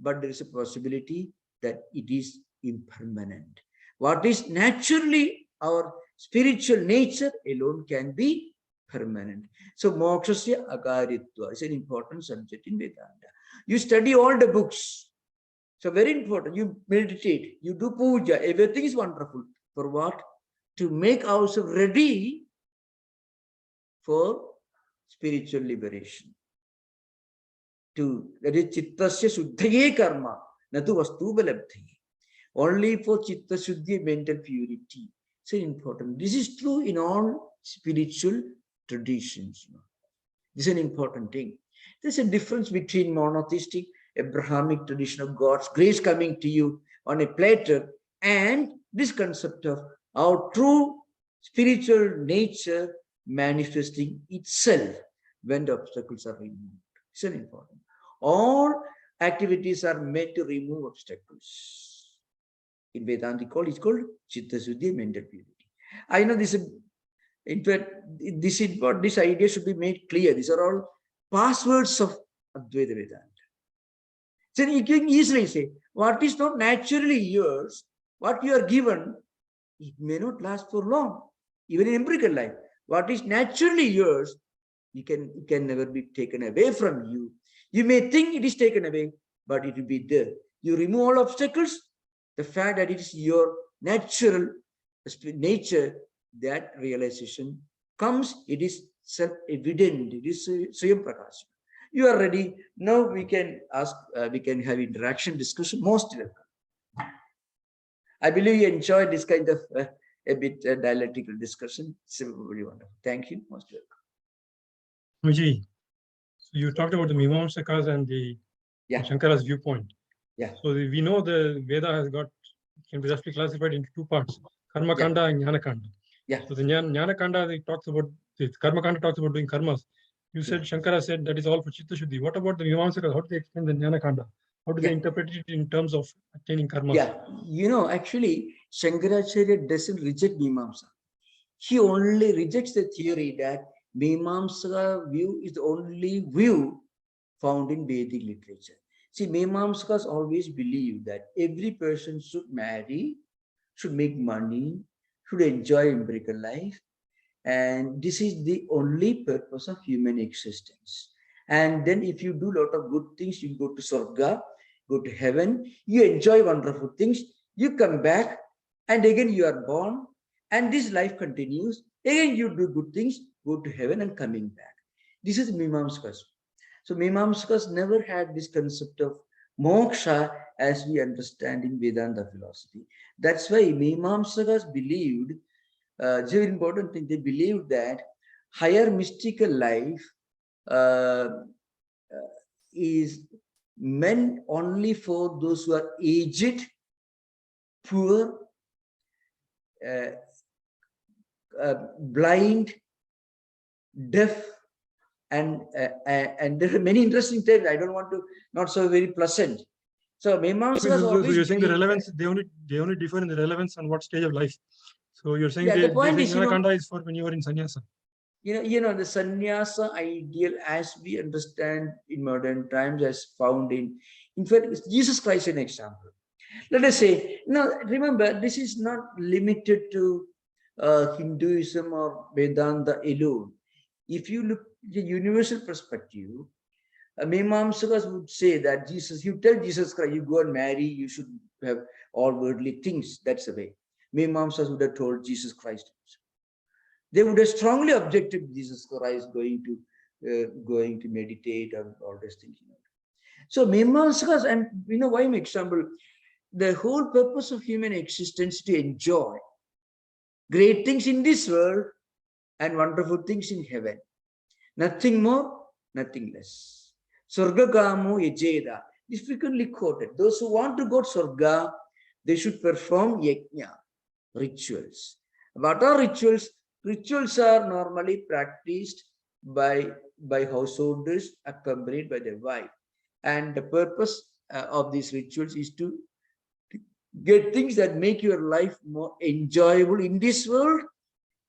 but there is a possibility that it is impermanent. What is naturally our spiritual nature alone can be permanent. So mokshasya akaritva is an important subject in Vedanta. You study all the books. So very important. You meditate, you do puja, everything is wonderful. For what? To make ourselves ready for spiritual liberation. That is chittasya suddhaye karma, natu vastu balabdhaye. Only for chitta shuddhi, mental purity. So important. This is true in all spiritual traditions. This is an important thing. There's a difference between monotheistic, Abrahamic tradition of God's grace coming to you on a platter, and this concept of our true spiritual nature manifesting itself when the obstacles are removed. It's an important. All activities are meant to remove obstacles. In Vedantic call, it's called Chitta Suddhi, mental purity. I know this. In fact, this idea should be made clear. These are all passwords of Advaita Vedanta. So you can easily say, what is not naturally yours, what you are given, it may not last for long. Even in empirical life, what is naturally yours, it can never be taken away from you. You may think it is taken away, but it will be there. You remove all obstacles, the fact that it is your natural nature, that realization comes, it is self-evident, it is Swayam Prakasha. You are ready. Now we can ask, we can have interaction, discussion, most welcome. I believe you enjoyed this kind of a bit dialectical discussion. It's very wonderful. Thank you, Most welcome. Vijay, so you talked about the Mimamsakas and the Shankara's viewpoint. Yeah. So we know the Veda has got, can be roughly classified into two parts, Karma Kanda and Jnana Kanda. Yeah. So the Jnana Kanda, it talks about, the Karma Kanda talks about doing karmas. You said, Shankara said that is all for Chitta Shuddhi. What about the Mimamsakas? How do they explain the Jnana Kanda? How do they interpret it in terms of attaining karmas? Yeah, actually, Shankaracharya doesn't reject Mimamsa. He only rejects the theory that Mimamsa view is the only view found in Vedic literature. See, Mimamsakas always believe that every person should marry, should make money, should enjoy empirical life, and this is the only purpose of human existence. And then if you do a lot of good things, you go to Swarga, go to heaven, you enjoy wonderful things, you come back, and again you are born, and this life continues. Again you do good things, go to heaven and coming back. This is Mimamsakas. So Mimamsakas never had this concept of moksha as we understand in Vedanta philosophy. That's why Mimamsakas believed, it's a very important thing, they believed that higher mystical life is meant only for those who are aged, poor, blind, deaf, and there are many interesting terms. I don't want to, not so very pleasant. So Mimamsakas always. So you're saying the relevance, they only differ in the relevance on what stage of life. So you're saying the point is, Jnana is for when you are in sannyasa. You know, the sannyasa ideal as we understand in modern times as found in fact, Jesus Christ is an example. Let us say, remember, this is not limited to Hinduism or Vedanta alone. If you look at the universal perspective, Mimamsakas would say that Jesus, you tell Jesus Christ, you go and marry, you should have all worldly things. That's the way. Mimamsakas would have told Jesus Christ. They would have strongly objected to Jesus Christ going to meditate and all these things. So Mimamsakas, and why I'm example, the whole purpose of human existence to enjoy great things in this world and wonderful things in heaven. Nothing more, nothing less. Sargakamo yajeda is frequently quoted. Those who want to go to Sarga, they should perform yajna, rituals. What are rituals? Rituals are normally practiced by householders accompanied by their wife. And the purpose of these rituals is to get things that make your life more enjoyable in this world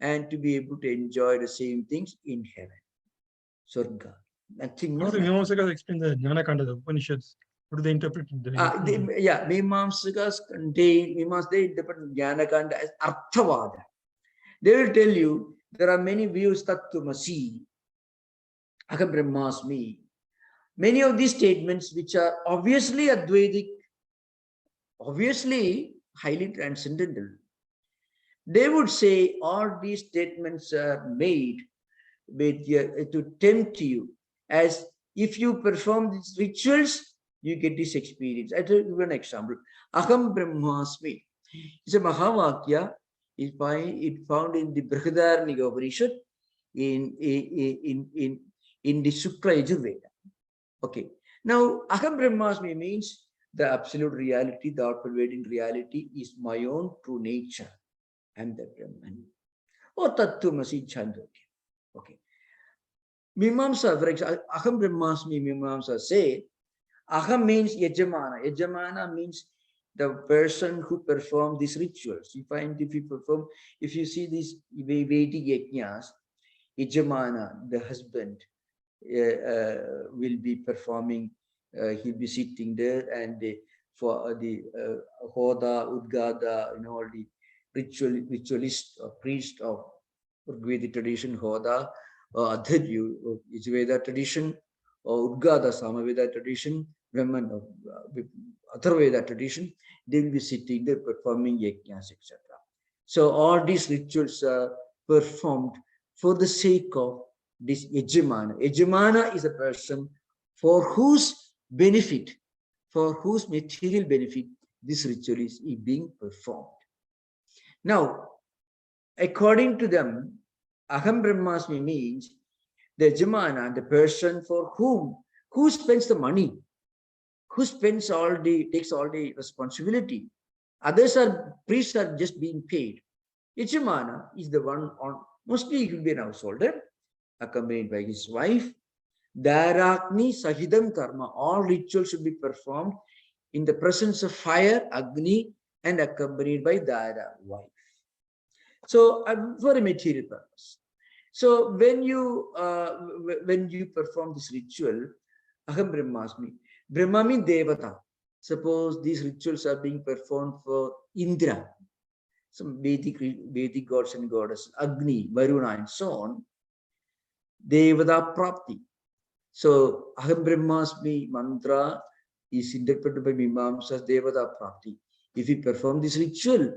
and to be able to enjoy the same things in heaven. Swarga. Nothing more. How do the Mimamsakas explain the Jnana Kanda, the Upanishads? How do they interpret it? Mimamsakas contain, they interpret Jnana Kanda as Arthavada. They will tell you there are many views, Tattwamasi, Aham Brahmasmi. Many of these statements which are obviously Advaitic, obviously highly transcendental. They would say all these statements are made with to tempt you, as if you perform these rituals, you get this experience. I'll give you an example. Aham Brahmasmi. It's a Mahavakya. It found in the Brihadaranyaka Upanishad in the Shukla Yajurveda. Okay. Now, Aham Brahmasmi means the absolute reality, the all-pervading reality is my own true nature. I'm the Brahman. Or Tattwamasi Chandogya. Okay. Mimamsa, for example, Aham Brahmasmi, Mimamsa say, Aham means Yajamana. Yajamana means the person who perform these rituals. You find if you see these Vedic yajnas, Yajamana, the husband, will be performing, he'll be sitting there, and for the Hoda, Udgada, all the ritualist or priest of Vedic tradition, Hoda, Adhiryu, Veda tradition, or Udgada, Samaveda tradition, Brahman of Atharvaveda tradition, they will be sitting there performing yajnas, etc. So all these rituals are performed for the sake of this Yajamana. Yajamana is a person for whose benefit, for whose material benefit, this ritual is being performed. Now, according to them, Aham Brahmasmi means the Yajamana, the person for who spends the money, who takes all the responsibility. Others priests are just being paid. Yajamana is the one mostly he will be an householder, accompanied by his wife. Dharakni Sahidam Karma, all rituals should be performed in the presence of fire, Agni, and accompanied by Dara, wife. So for a material purpose. So when you perform this ritual, Aham Brahmasmi, Brahma means Devata. Suppose these rituals are being performed for Indra, some Vedic gods and goddesses, Agni, Varuna, and so on. Devata Prapti. So Aham Brahmasmi mantra is interpreted by Mimamsa as Devata Prapti. If you perform this ritual,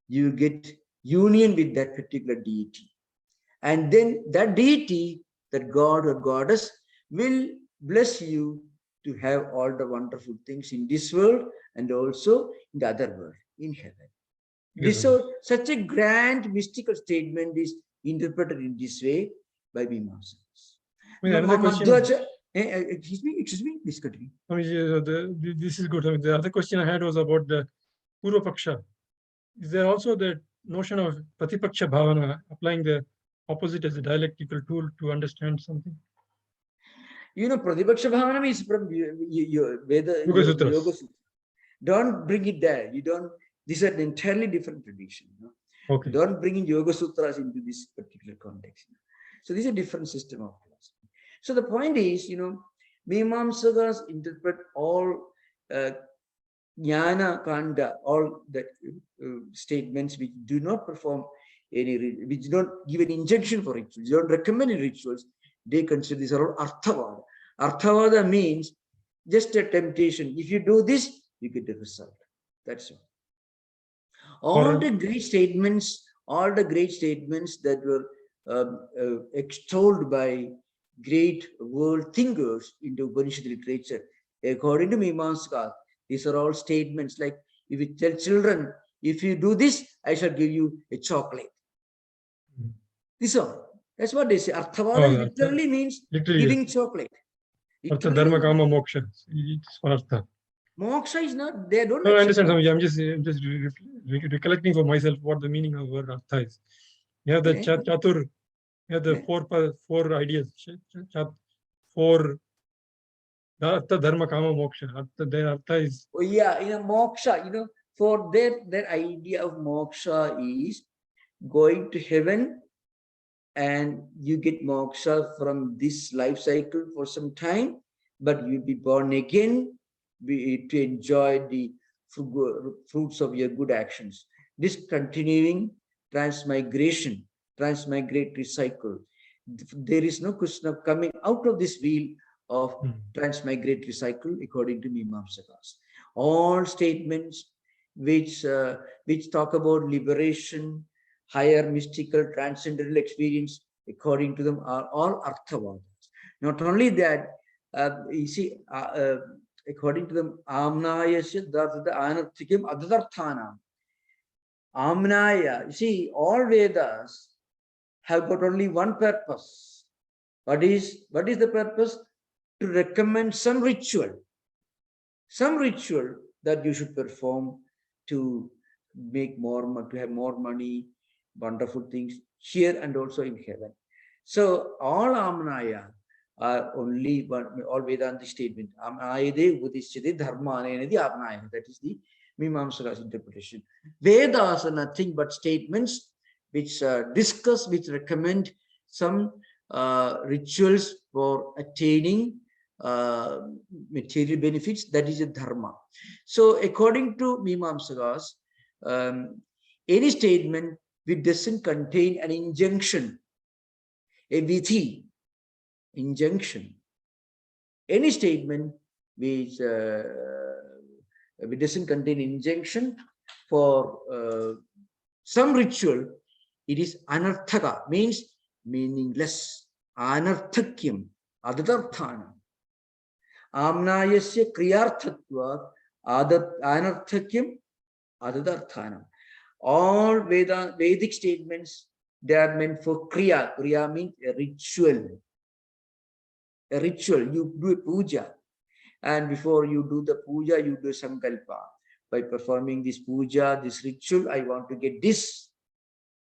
you get union with that particular deity. And then that deity, that god or goddess, will bless you to have all the wonderful things in this world and also in the other world, in heaven. Yes, such a grand mystical statement is interpreted in this way by Mimamsa. Excuse me, please continue. This is good. The other question I had was about the Purva Paksha. Is there also the notion of Pratipaksha Bhavana, applying the opposite as a dialectical tool to understand something? Pratipaksha Bhavana is from Veda, Yoga Sutras. Yoga Sutras. Don't bring it there. These are entirely different tradition. Okay. Don't bring in Yoga Sutras into this particular context. So this is a different system of philosophy. So the point is, Mimamsakas interpret all Jnana Kanda, all the statements which do not perform which do not give an injunction for rituals, don't recommend rituals. They consider these are all Arthavada. Arthavada means just a temptation. If you do this, you get the result. That's all. All the great statements that were extolled by great world thinkers in the Upanishad literature, according to Mimamsaka, these are all statements like, if you tell children, if you do this, I shall give you a chocolate. This all. That's what they say. Arthavada literally means giving chocolate. Artha Dharma Kama Moksha. It's for Artha. Moksha is not, they don't. No, I understand. I'm just recollecting for myself what the meaning of word Artha is. You have the Chatur, you have the four ideas. Four. Artha Dharma Kama Moksha. Their Artha is. Oh yeah, moksha, for their idea of moksha is going to heaven, and you get moksha from this life cycle for some time, but you'll be born again to enjoy the fruits of your good actions. This continuing transmigratory cycle. There is no question of coming out of this wheel of transmigratory cycle, according to Mimamsakas. All statements which talk about liberation, higher mystical transcendental experience, according to them, are all Arthavadas. Not only that, you see, according to them, Amnayasya Dhartha Anarthikam Adadarthanam. Amnaya, you see, all Vedas have got only one purpose. What is the purpose? To recommend some ritual that you should perform to make more, to have more money, wonderful things here and also in heaven. So all Amnaya are only one, all Vedanta statement. Amnayade Udishyate Dharmanenadi Amnaya. That is the Mimamsaka's interpretation. Vedas are nothing but statements which discuss, which recommend some rituals for attaining material benefits. That is a dharma. So according to Mimamsakas, any statement which doesn't contain an injunction, a vidhi, injunction, any statement which doesn't contain injunction for some ritual, it is anarthaka, means meaningless. Anarthakyam, adadarthanam. Amnayasya kriyarthatva Anarthakyam, adadarthanam. All Vedic statements, they are meant for kriya. Kriya means a ritual. A ritual. You do a puja. And before you do the puja, you do sankalpa. By performing this puja, this ritual, I want to get this.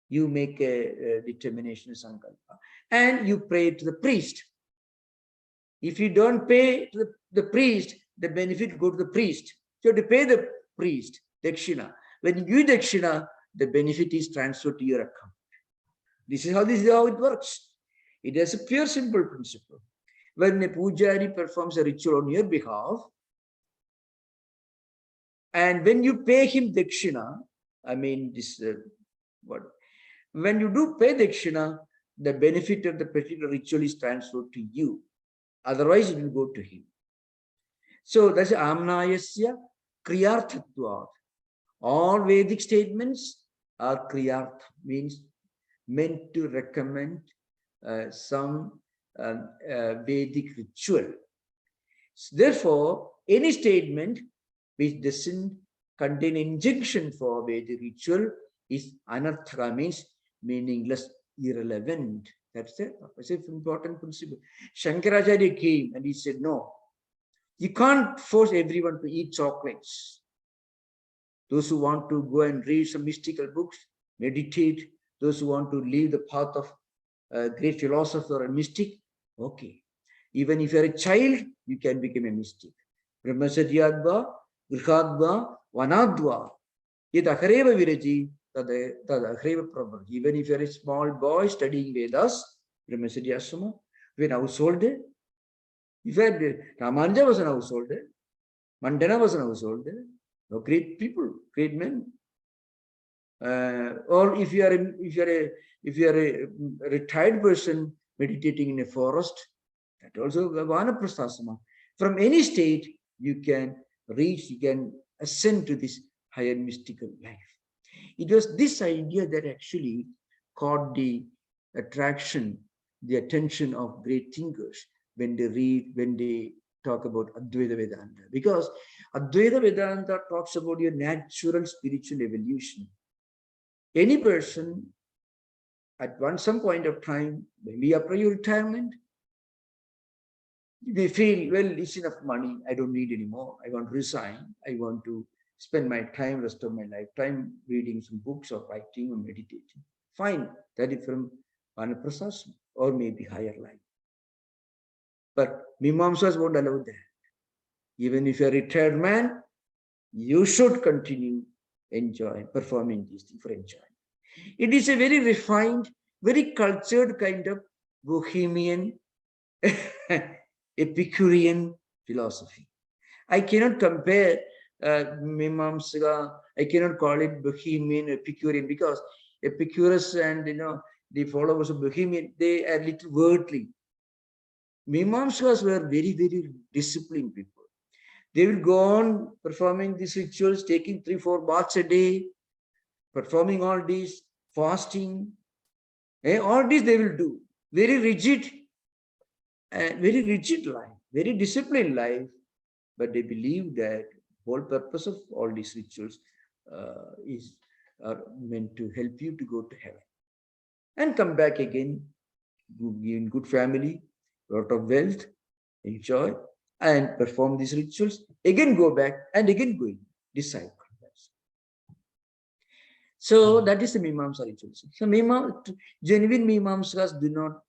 You make a determination, sankalpa. And you pray to the priest. If you don't pay to the priest, the benefit go to the priest. You have to pay the priest, dakshina. When you give dakshina, the benefit is transferred to your account. This is how it works. It has a pure, simple principle. When a pujari performs a ritual on your behalf, and when you pay him dakshina, I mean this, when you do pay dakshina, the benefit of the particular ritual is transferred to you. Otherwise, it will go to him. So that's amnayasya kriyarthatvat. All Vedic statements are kriyartha, means meant to recommend some Vedic ritual. Therefore, any statement which doesn't contain injunction for Vedic ritual is anarthaka, means meaningless, irrelevant. That's an important principle. Shankaracharya came and he said, no, you can't force everyone to eat chocolates. Those who want to go and read some mystical books, meditate, those who want to leave the path of a great philosopher or mystic, okay. Even if you're a child, you can become a mystic. Brahmacharyadva, grihadva, vanadva, yad akhareva viraji, tad akhareva prabha. Even if you're a small boy studying Vedas, Brahmacharya ashrama, you're an householder. In fact, Ramanuja was an householder, Mandana was an householder. No, great people, great men. Or if you are a retired person meditating in a forest, that also vanaprasthasana. From any state you can reach, you can ascend to this higher mystical life. It was this idea that actually caught the attraction, the attention of great thinkers when they talk about Advaita Vedanta. Because Advaita Vedanta talks about your natural spiritual evolution. Any person at some point of time, maybe after your retirement, you may feel, well, it's enough money, I don't need any more, I want to resign, I want to spend my time, rest of my lifetime, reading some books or writing or meditating. Fine, that is from Vanaprasthasana or maybe higher life. But Mimamsas won't allow that. Even if you're a retired man, you should continue performing these things for enjoyment. It is a very refined, very cultured kind of bohemian, Epicurean philosophy. I cannot compare Mimamsaka, I cannot call it bohemian, Epicurean, because Epicurus and the followers of Bohemian, they are little worldly. Mimamsakas were very, very disciplined people. They will go on performing these rituals, taking 3-4 baths a day, performing all these, fasting. All this they will do. Very rigid life, very disciplined life. But they believe that the whole purpose of all these rituals are meant to help you to go to heaven. And come back again, be in good family, lot of wealth, enjoy, and perform these rituals, again go back and again go in this cycle. So that is the Mimamsa rituals. So genuine Mimamsakas do not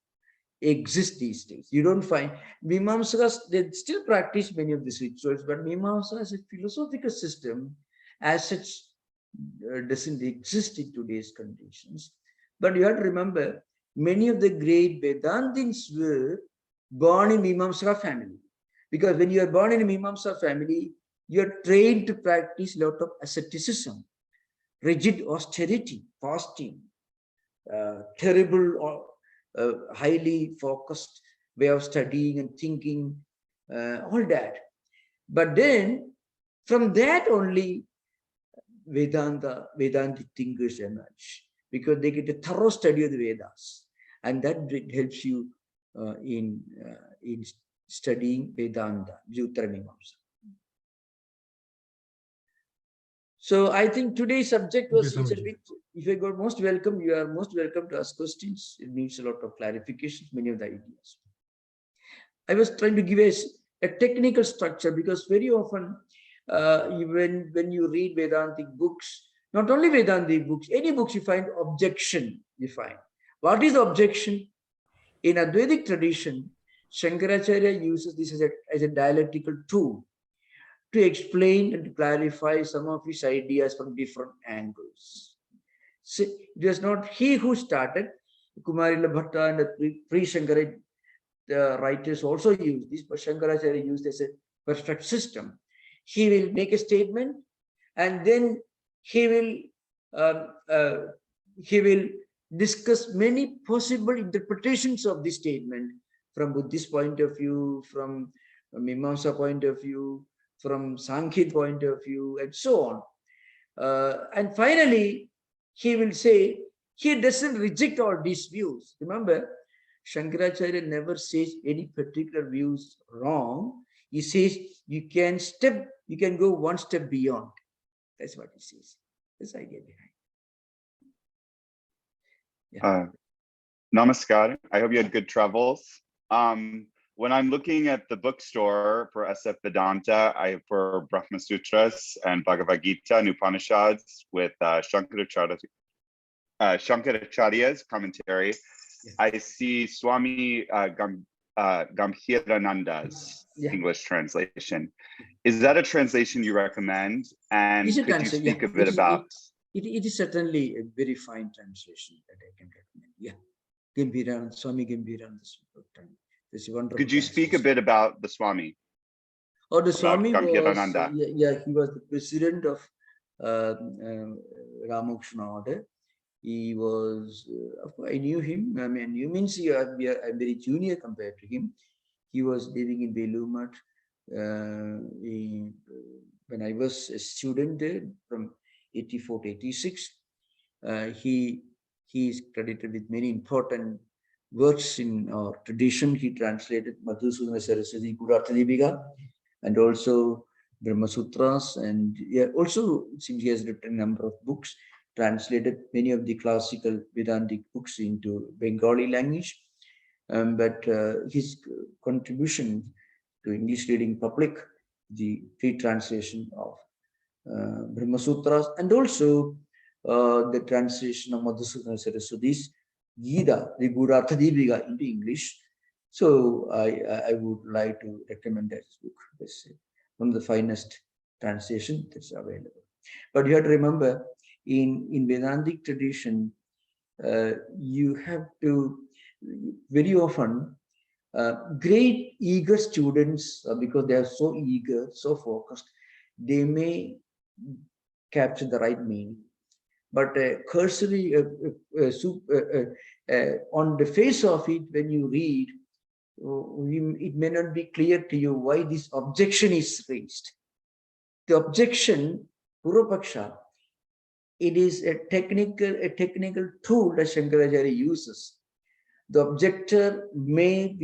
exist these days. You don't find Mimamsakas, they still practice many of these rituals, but Mimamsa as a philosophical system as such doesn't exist in today's conditions. But you have to remember, many of the great Vedantins were born in Mimamsa family. Because when you are born in a Mimamsa family, you are trained to practice a lot of asceticism, rigid austerity, fasting, terrible, highly focused way of studying and thinking, all that. But then, from that only, Vedantic thinkers emerge, because they get a thorough study of the Vedas, and that helps you in studying Vedanta, Uttara Mimamsa. So I think today's subject Thank you was so is a much. bit, if you got most welcome, you are most welcome to ask questions. It needs a lot of clarifications, many of the ideas. I was trying to give a technical structure because very often when you read Vedantic books, not only Vedantic books, any books you find objection, you find. What is objection? In Advaitic tradition, Shankaracharya uses this as a dialectical tool to explain and to clarify some of his ideas from different angles. So it was not he who started. Kumarila Bhatta and the pre-Shankara writers also use this, but Shankaracharya used as a perfect system. He will make a statement, and then he will um, uh, he will discuss many possible interpretations of this statement from Buddhist point of view, from Mimamsa point of view, from Sankhya point of view, and so on. And finally, he will say he doesn't reject all these views. Remember, Shankaracharya never says any particular views wrong. He says you can go one step beyond. That's what he says. That's the idea behind. Yeah. Namaskar. I hope you had good travels. When I'm looking at the bookstore for SF Vedanta, for Brahma Sutras and Bhagavad Gita and Upanishads with Shankaracharya's commentary, I see Swami Gambhirananda's English translation. Is that a translation you recommend? And could you speak a bit about? It is certainly a very fine translation that I can recommend. Yeah, Gambhirananda, Swami Gambhirananda's book. This is wonderful. Could you speak a bit about the Swami? Oh, the Swami was, yeah, he was the president of Ramakrishna Order. He was, I knew him. I mean, you means I'm very junior compared to him. He was living in Belumat. When I was a student there from 84 to 86, he is credited with many important works in our tradition. He translated Madhusudana Saraswati Gurartha Deepika and also Brahma Sutras, and also since he has written a number of books, translated many of the classical Vedantic books into Bengali language. But his contribution to English reading public, the free translation of Brahma Sutras, and also the translation of Madhusudana Saraswati's Gita, the Gurartha Deepika into English. So I would like to recommend that book. It's one of the finest translation that's available. But you have to remember, in Vedantic tradition, you have to very often great eager students, because they are so eager, so focused, they may capture the right meaning. But cursory, on the face of it, when you read, it may not be clear to you why this objection is raised. The objection, Purvapaksha, it is a technical tool that Shankaracharya uses. The objector may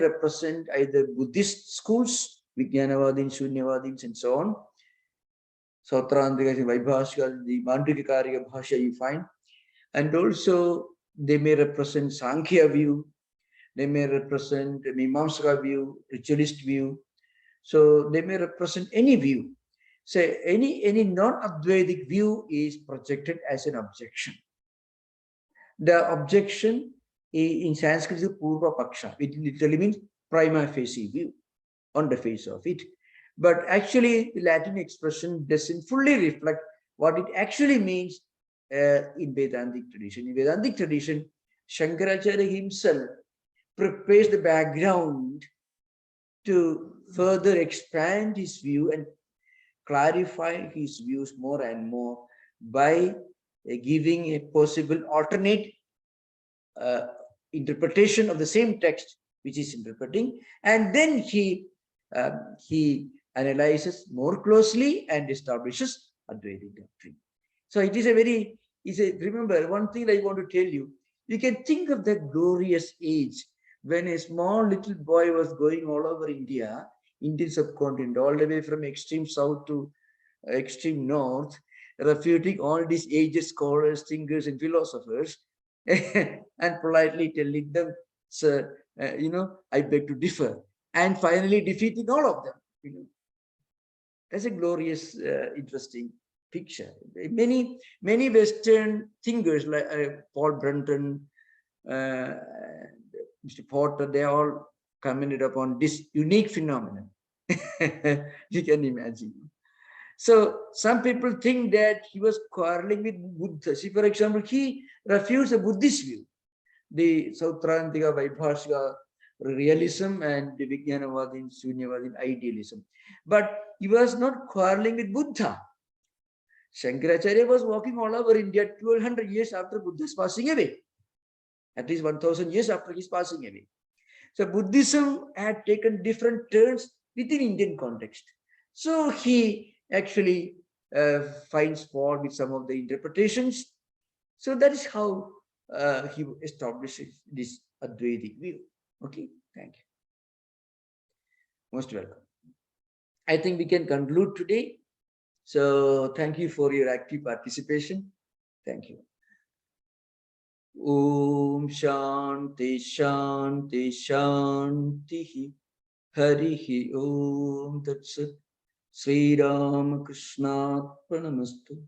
represent either Buddhist schools, Vijnanavadins, Shunyavadins, and so on. Sautrantika, Vaibhashika, the Mandrikakarya Bhasha you find. And also they may represent Sankhya view, they may represent Mimamsaka view, ritualist view. So they may represent any view. Say any non-Advaitic view is projected as an objection. The objection in Sanskrit is Purva Paksha. It literally means prima facie view, on the face of it. But actually, the Latin expression doesn't fully reflect what it actually means in Vedantic tradition. In Vedantic tradition, Shankaracharya himself prepares the background to further expand his view and clarify his views more and more by giving a possible alternate interpretation of the same text which is interpreting, and then he analyzes more closely and establishes Advaitic doctrine. So it is remember one thing I want to tell you, you can think of that glorious age when a small little boy was going all over India, Indian subcontinent, all the way from extreme south to extreme north, refuting all these aged scholars, thinkers, and philosophers, and politely telling them, sir, I beg to differ, and finally defeating all of them. That's a glorious, interesting picture. Many Western thinkers like Paul Brunton, Mr. Porter, they all commented upon this unique phenomenon. You can imagine. So some people think that he was quarreling with Buddha. See, for example, he refused the Buddhist view, the Sautrantika Vaibhashika realism and the Vijnanavadin, Sunyavadin idealism. But he was not quarreling with Buddha. Shankaracharya was walking all over India 1200 years after Buddha's passing away. At least 1000 years after his passing away. So Buddhism had taken different turns within Indian context. So he actually finds fault with some of the interpretations. So that is how he establishes this Advaitic view. Okay, thank you. Most welcome. I think we can conclude today. So thank you for your active participation. Thank you. Om Shanti Shanti Shanti Harihi Om Tat Sat Sri Ram Krishna Pranamastu.